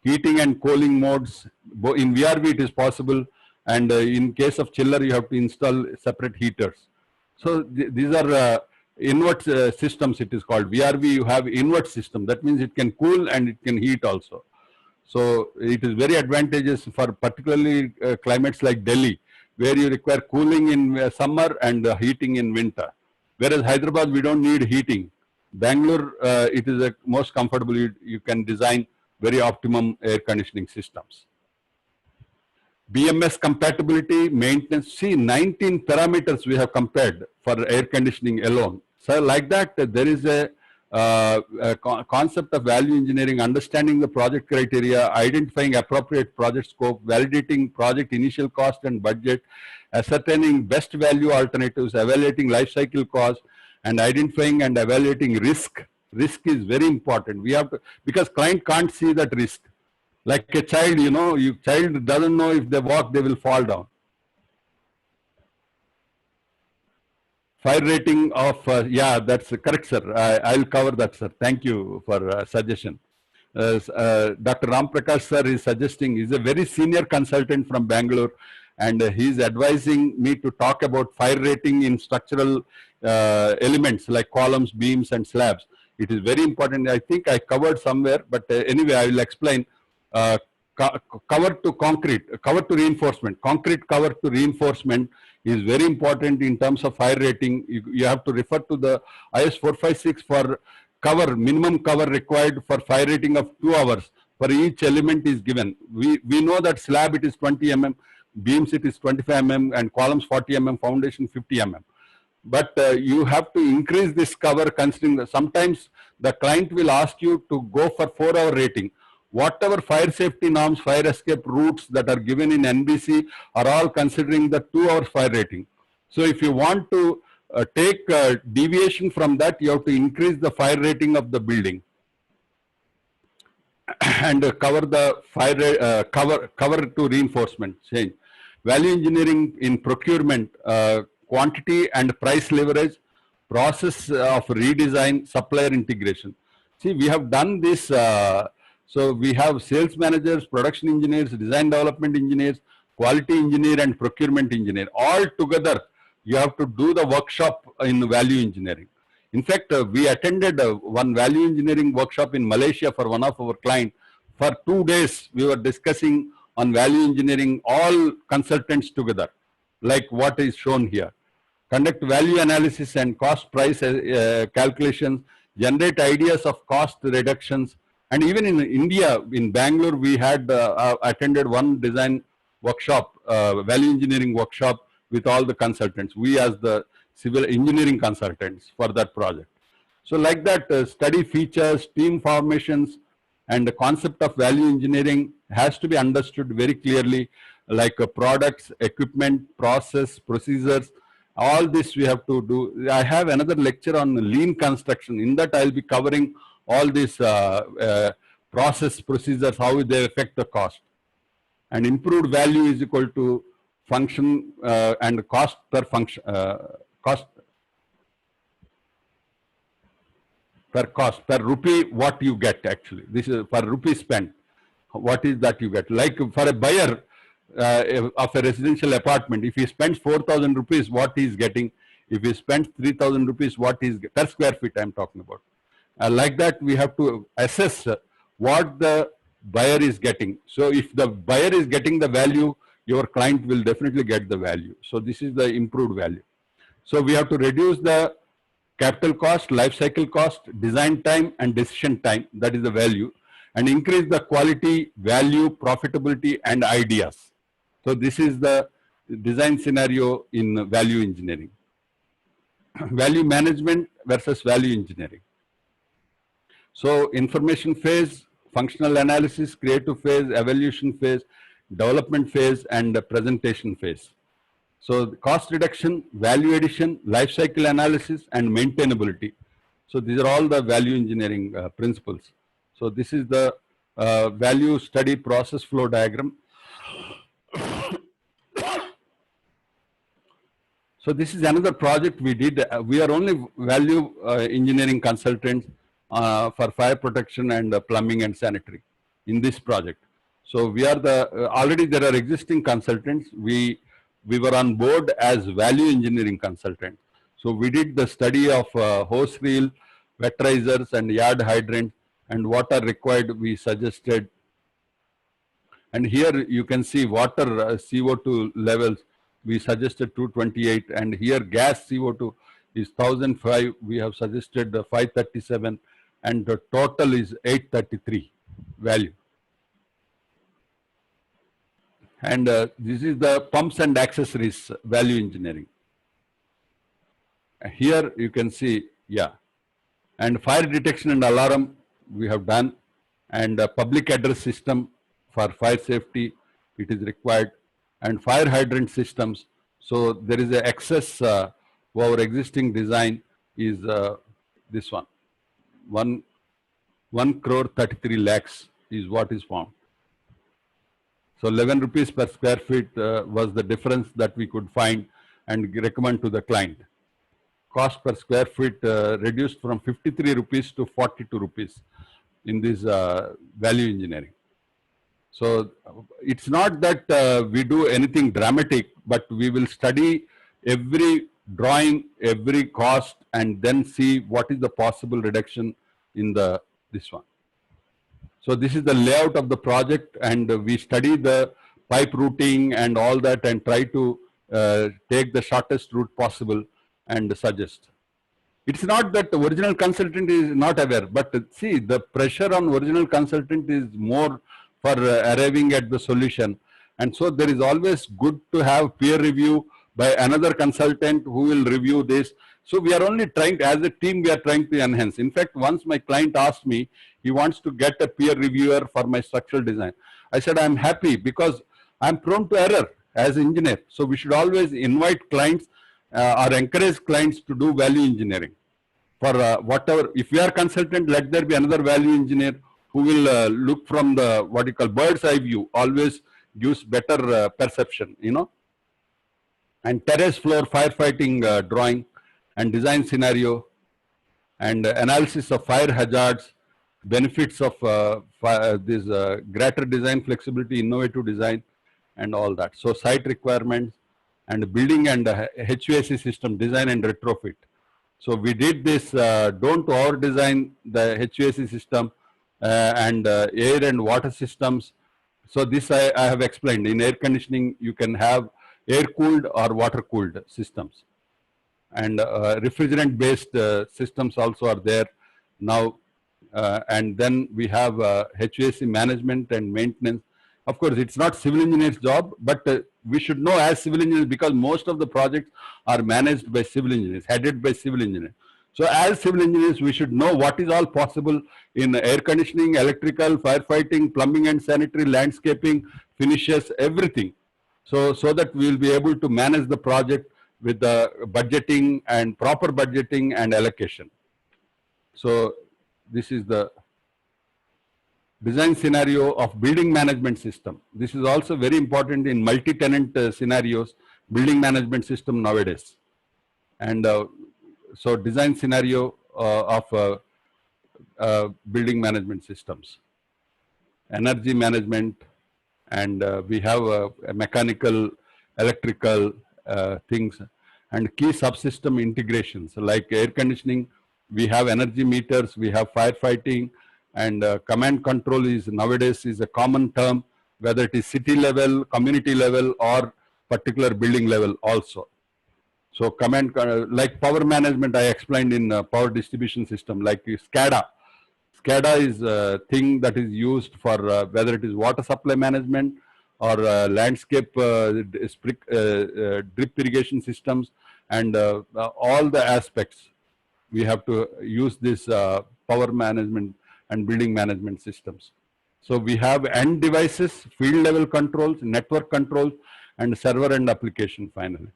Heating and cooling modes, in VRV it is possible, and in case of chiller you have to install separate heaters. So these are invert systems, it is called. VRV you have invert system, that means it can cool and it can heat also. So it is very advantageous for particularly climates like Delhi, where you require cooling in summer and heating in winter. Whereas Hyderabad we don't need heating. Bangalore it is most comfortable, you can design very optimum air conditioning systems. BMS compatibility, maintenance, see 19 parameters we have compared for air conditioning alone. So like that, there is a concept of value engineering, understanding the project criteria, identifying appropriate project scope, validating project initial cost and budget, ascertaining best value alternatives, evaluating life cycle cost, and identifying and evaluating risk. Risk is very important. We have to, because client can't see that risk. Like a child, you know, child doesn't know if they walk, they will fall down. Fire rating of, yeah, that's correct, sir. I'll cover that, sir. Thank you for suggestion. Dr. Ram Prakash, sir, is suggesting, he's a very senior consultant from Bangalore, and he's advising me to talk about fire rating in structural elements like columns, beams, and slabs. It is very important. I think I covered somewhere, but anyway, I will explain. Uh, Cover to concrete, cover to reinforcement, concrete cover to reinforcement is very important in terms of fire rating. You have to refer to the IS 456 for cover, minimum cover required for fire rating of 2 hours for each element is given. We know that slab it is 20 mm, beams it is 25 mm, and columns 40 mm, foundation 50 mm. But you have to increase this cover considering that sometimes the client will ask you to go for 4-hour rating. Whatever fire safety norms, fire escape routes that are given in NBC are all considering the 2-hour fire rating. So if you want to take deviation from that, you have to increase the fire rating of the building and cover the fire cover to reinforcement change. Value engineering in procurement, quantity and price leverage, process of redesign, supplier integration. See, we have done this. So we have sales managers, production engineers, design development engineers, quality engineer, and procurement engineer. All together, you have to do the workshop in value engineering. In fact, we attended one value engineering workshop in Malaysia for one of our clients. For 2 days, we were discussing on value engineering, all consultants together, like what is shown here. Conduct value analysis and cost price calculations, generate ideas of cost reductions. And even in India, in Bangalore, we had attended one design workshop, value engineering workshop with all the consultants. We as the civil engineering consultants for that project. So like that, study features, team formations, and the concept of value engineering has to be understood very clearly, like products, equipment, process, procedures. All this we have to do. I have another lecture on lean construction. In that, I'll be covering all these process procedures, how they affect the cost. And improved value is equal to function and cost per function, cost per rupee what you get actually. This is per rupee spent. What is that you get? Like for a buyer of a residential apartment, if he spends 4,000 rupees, what he is getting? If he spends 3,000 rupees, what is per square feet I'm talking about. Like that, we have to assess what the buyer is getting. So if the buyer is getting the value, your client will definitely get the value. So this is the improved value. So we have to reduce the capital cost, life cycle cost, design time, and decision time. That is the value. And increase the quality, value, profitability, and ideas. So this is the design scenario in value engineering. Value management versus value engineering. So information phase, functional analysis, creative phase, evaluation phase, development phase, and presentation phase. So cost reduction, value addition, life cycle analysis, and maintainability. So these are all the value engineering principles. So this is the value study process flow diagram. So this is another project we did. We are only value engineering consultants for fire protection and plumbing and sanitary in this project. So we are the, already there are existing consultants. We were on board as value engineering consultant. So we did the study of hose reel, wetterizers, and yard hydrant, and what are required we suggested. And here you can see water CO2 levels. We suggested 228, and here gas CO2 is 1005. We have suggested 537, and the total is 833 value. And this is the pumps and accessories value engineering. Here you can see, yeah. And fire detection and alarm we have done, and public address system for fire safety, it is required, and fire hydrant systems. So there is a excess our existing design is this one. 1 crore 33 lakhs is what is found. So 11 rupees per square feet was the difference that we could find and recommend to the client. cost per square feet reduced from 53 rupees to 42 rupees in this value engineering. So it's not that we do anything dramatic, but we will study every drawing, every cost, and then see what is the possible reduction in this one. So this is the layout of the project, and we study the pipe routing and all that, and try to take the shortest route possible and suggest. It's not that the original consultant is not aware, but see, the pressure on original consultant is more for arriving at the solution. And so there is always good to have peer review by another consultant who will review this. So we are only trying, as a team, we are trying to enhance. In fact, once my client asked me, he wants to get a peer reviewer for my structural design. I said, I'm happy because I'm prone to error as an engineer. So we should always invite clients or encourage clients to do value engineering. For whatever, if we are consultant, let there be another value engineer who will look from the, what you call, bird's eye view, always gives better perception, you know. And terrace floor firefighting drawing and design scenario and analysis of fire hazards, benefits of this greater design flexibility, innovative design, and all that. So site requirements and building and HVAC system design and retrofit. So we did this, don't over design the HVAC system and air and water systems. So this I have explained. In air conditioning, you can have air cooled or water cooled systems, and refrigerant based systems also are there now. And then we have HVAC management and maintenance. Of course, it's not civil engineer's job, but we should know as civil engineers, because most of the projects are managed by civil engineers, headed by civil engineers. So as civil engineers, we should know what is all possible in air conditioning, electrical, firefighting, plumbing and sanitary, landscaping, finishes, everything. So that we will be able to manage the project with the budgeting and proper budgeting and allocation. So this is the design scenario of building management system. This is also very important in multi-tenant scenarios, building management system nowadays. And so design scenario of building management systems, energy management, and we have a mechanical, electrical things, and key subsystem integrations like air conditioning. We have energy meters, we have firefighting, and command control is nowadays is a common term, whether it is city level, community level, or particular building level also. So command, like power management, I explained in power distribution system, like SCADA. SCADA is a thing that is used for whether it is water supply management or landscape drip irrigation systems, and all the aspects. We have to use this power management and building management systems. So we have end devices, field level controls, network controls, and server and application finally.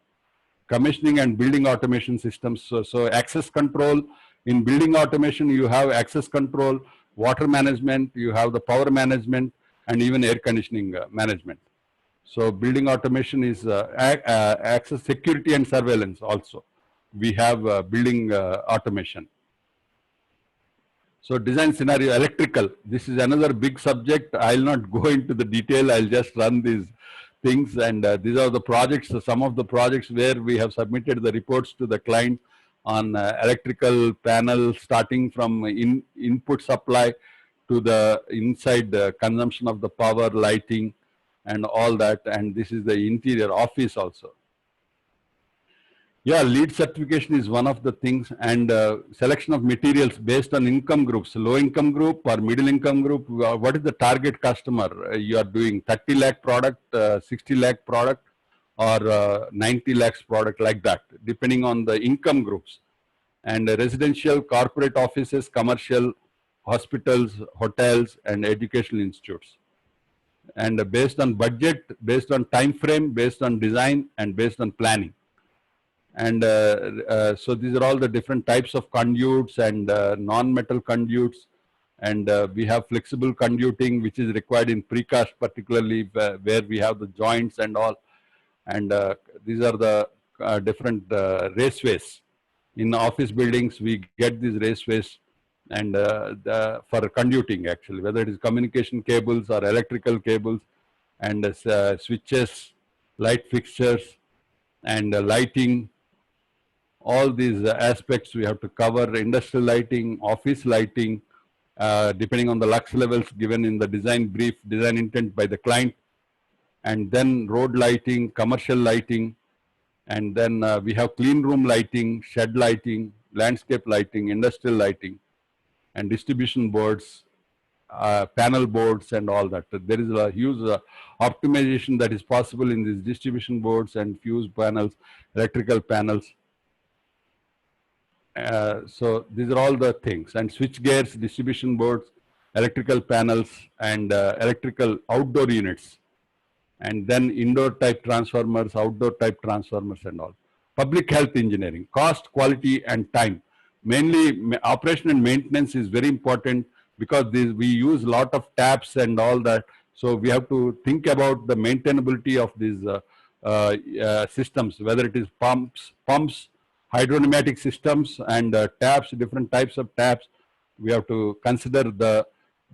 Commissioning and building automation systems. So access control, in building automation, you have access control, water management, you have the power management, and even air conditioning management. So building automation is access security and surveillance also. We have building automation. So design scenario, electrical, this is another big subject. I'll not go into the detail, I'll just run these things, and these are the projects, some of the projects where we have submitted the reports to the client on electrical panel, starting from input supply to the inside consumption of the power, lighting, and all that. And this is the interior office also. Yeah, LEED certification is one of the things, and selection of materials based on income groups, low income group or middle income group. What is the target customer you are doing? 30 lakh product, 60 lakh product, or 90 lakhs product, like that, depending on the income groups. And residential, corporate offices, commercial, hospitals, hotels, and educational institutes. And based on budget, based on time frame, based on design, and based on planning. And so these are all the different types of conduits and non-metal conduits. And we have flexible conduiting, which is required in precast, particularly where we have the joints and all. And these are the different raceways In office buildings, we get these raceways and for conduiting actually, whether it is communication cables or electrical cables and switches, light fixtures and lighting. All these aspects we have to cover: industrial lighting, office lighting, depending on the lux levels given in the design brief, design intent by the client, and then road lighting, commercial lighting, and then we have clean room lighting, shed lighting, landscape lighting, industrial lighting, and distribution boards, panel boards, and all that. There is a huge optimization that is possible in these distribution boards and fuse panels, electrical panels. So these are all the things, and switch gears, distribution boards, electrical panels, and electrical outdoor units, and then indoor type transformers, outdoor type transformers, and all. Public health engineering: cost, quality, and time. Mainly operation and maintenance is very important because we use a lot of taps and all that. So we have to think about the maintainability of these systems, whether it is pumps, hydropneumatic systems, and taps, different types of taps. We have to consider the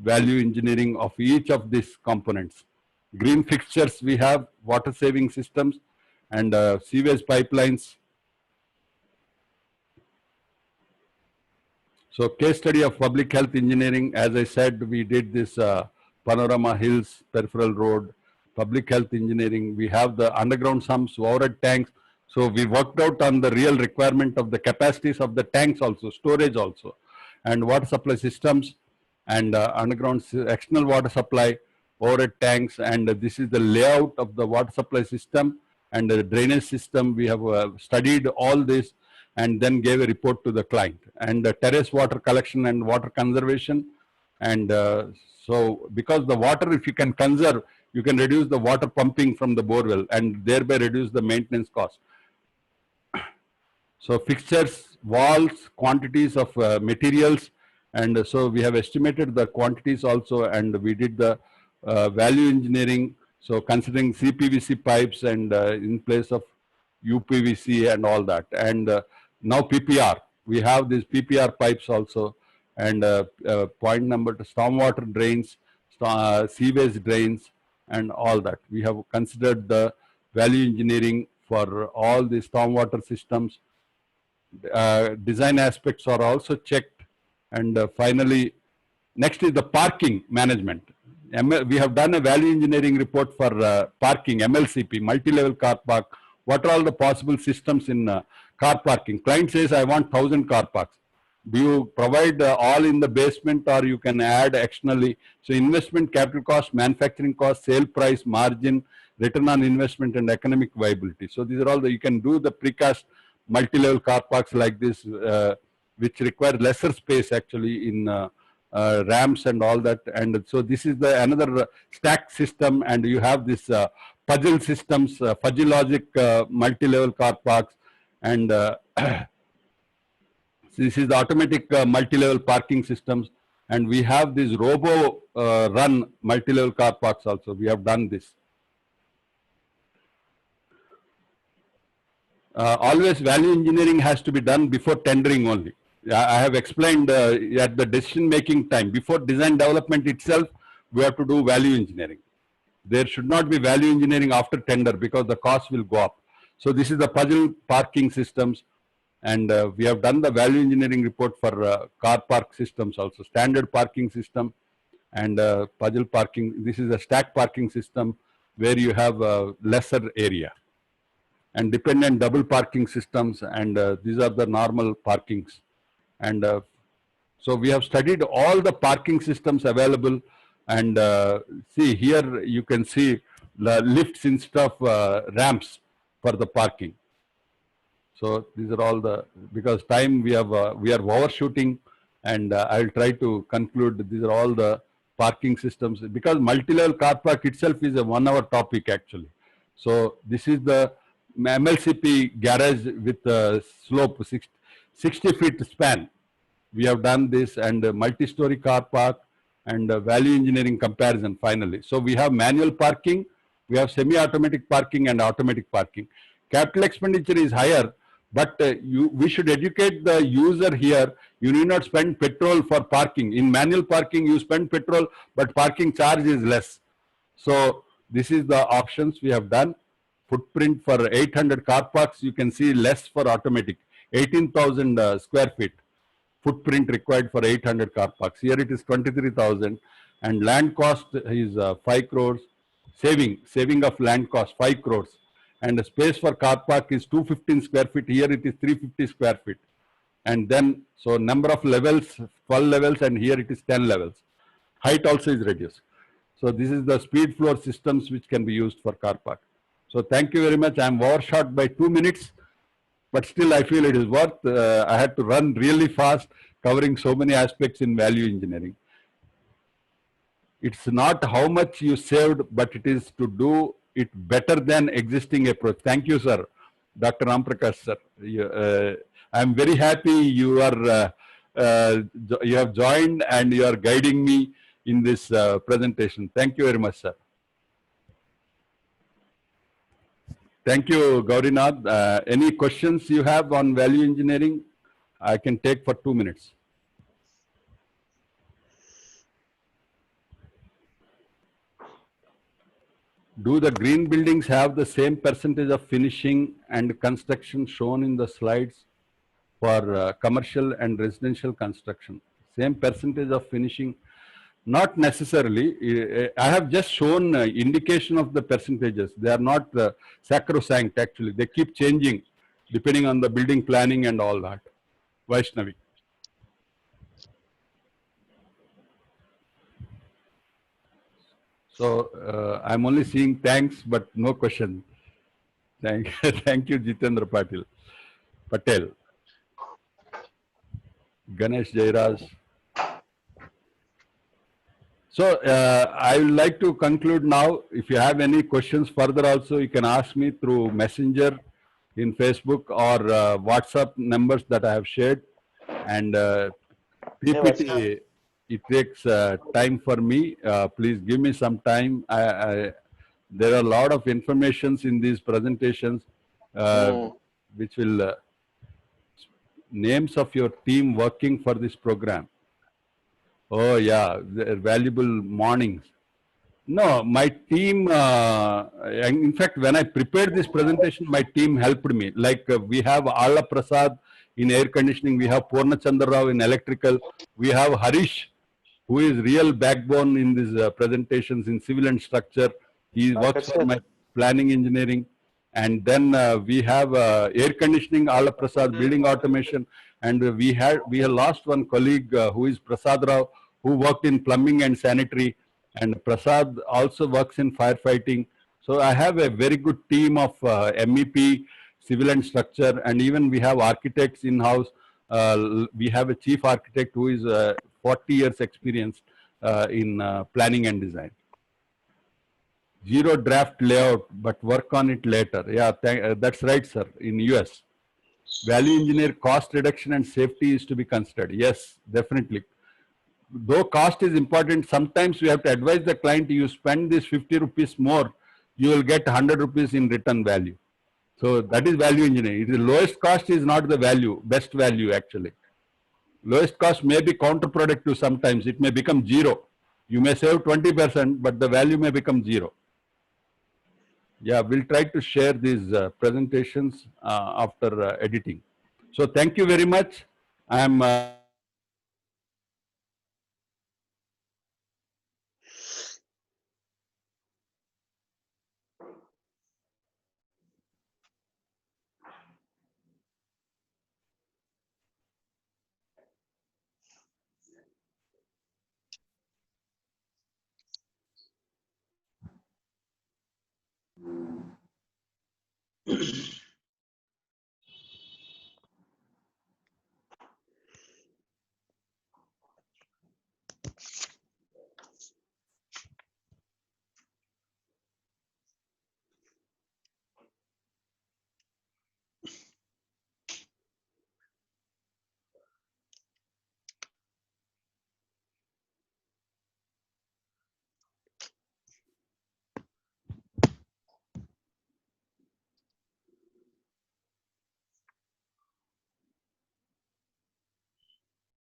value engineering of each of these components. Green fixtures, we have water saving systems and sewage pipelines. So case study of public health engineering, as I said, we did this Panorama Hills Peripheral Road, public health engineering. We have the underground sumps, overhead tanks. So we worked out on the real requirement of the capacities of the tanks also, storage also, and water supply systems, and underground external water supply, overhead tanks, and this is the layout of the water supply system and the drainage system. We have studied all this and then gave a report to the client. And terrace water collection and water conservation. And so because the water, if you can conserve, you can reduce the water pumping from the borewell and thereby reduce the maintenance cost. So fixtures, walls, quantities of materials, and so we have estimated the quantities also, and we did the value engineering. So considering CPVC pipes and in place of UPVC and all that, and now PPR, we have these PPR pipes also, and point number to stormwater drains, sewage drains, and all that. We have considered the value engineering for all the stormwater systems. Design aspects are also checked, and finally, next is the parking management. We have done a value engineering report for parking, MLCP, multi-level car park. What are all the possible systems in car parking? Client says, I want 1,000 car parks. Do you provide all in the basement, or you can add externally? So investment, capital cost, manufacturing cost, sale price, margin, return on investment, and economic viability. So these are all you can do the precast multi-level car parks like this, which require lesser space actually in ramps and all that. And so this is the another stack system, and you have this puzzle systems, fuzzy logic multi-level car parks, and this is the automatic multi-level parking systems, and we have this robo run multi-level car parks also. We have done this. Always value engineering has to be done before tendering only. I have explained at the decision making time, before design development itself, we have to do value engineering. There should not be value engineering after tender because the cost will go up. So this is the puzzle parking systems, and we have done the value engineering report for car park systems also, standard parking system and puzzle parking. This is a stack parking system where you have lesser area, and dependent double parking systems, and these are the normal parkings. And so we have studied all the parking systems available, and see here you can see the lifts instead of ramps for the parking. So these are all the, because time we are overshooting, and I will try to conclude. These are all the parking systems, because multi-level car park itself is a 1 hour topic actually. So this is the MLCP garage with a slope 60 feet span. We have done this, and multi-story car park, and value engineering comparison finally. So we have manual parking, we have semi-automatic parking and automatic parking. Capital expenditure is higher, But we should educate the user here. You need not spend petrol for parking. In manual parking, you spend petrol, but parking charge is less. So this is the options we have done. Footprint for 800 car parks, you can see less for automatic. 18,000 square feet footprint required for 800 car parks. Here it is 23,000, and land cost is 5 crores. Saving of land cost 5 crores, and the space for car park is 215 square feet. Here it is 350 square feet, and then so number of levels 12 levels, and here it is 10 levels. Height also is reduced. So this is the speed floor systems which can be used for car park. So thank you very much. I am overshot by 2 minutes, but still I feel it is worth. I had to run really fast, covering so many aspects in value engineering. It's not how much you saved, but it is to do it better than existing approach. Thank you, sir. Dr. Ramprakash, sir. I'm very happy you have joined and you are guiding me in this presentation. Thank you very much, sir. Thank you, Gaurinath. Any questions you have on value engineering? I can take for 2 minutes. Do the green buildings have the same percentage of finishing and construction shown in the slides for commercial and residential construction? Same percentage of finishing? Not necessarily. I have just shown indication of the percentages. They are not sacrosanct actually. They keep changing depending on the building planning and all that. Vaishnavi. So I'm only seeing thanks, but no question. Thank you, Jitendra Patel. Ganesh Jairaj. So I would like to conclude now. If you have any questions further also, you can ask me through Messenger in Facebook or WhatsApp numbers that I have shared. And PPT, it takes time for me. Please give me some time. There are a lot of informations in these presentations, which will names of your team working for this program. Oh yeah, valuable mornings. No, my team, in fact, when I prepared this presentation, my team helped me. Like we have Alla Prasad in air conditioning, we have Purna Chandra Rao in electrical, we have Harish, who is real backbone in these presentations in civil and structure. He works for my planning engineering. And then we have air conditioning, Alla Prasad, building automation. And we have lost one colleague who is Prasad Rao, who worked in plumbing and sanitary. And Prasad also works in firefighting. So I have a very good team of MEP, civil and structure, and even we have architects in-house. We have a chief architect who is 40 years experience in planning and design. Zero draft layout, but work on it later. Yeah, that's right, sir. In US, value engineer cost reduction and safety is to be considered. Yes, definitely. Though cost is important, sometimes we have to advise the client, you spend this 50 rupees more, you will get 100 rupees in return value. So that is value engineering. The lowest cost is not the value, best value actually. Lowest cost may be counterproductive sometimes. It may become zero. You may save 20%, but the value may become zero. Yeah, we'll try to share these presentations after editing. So thank you very much. I'm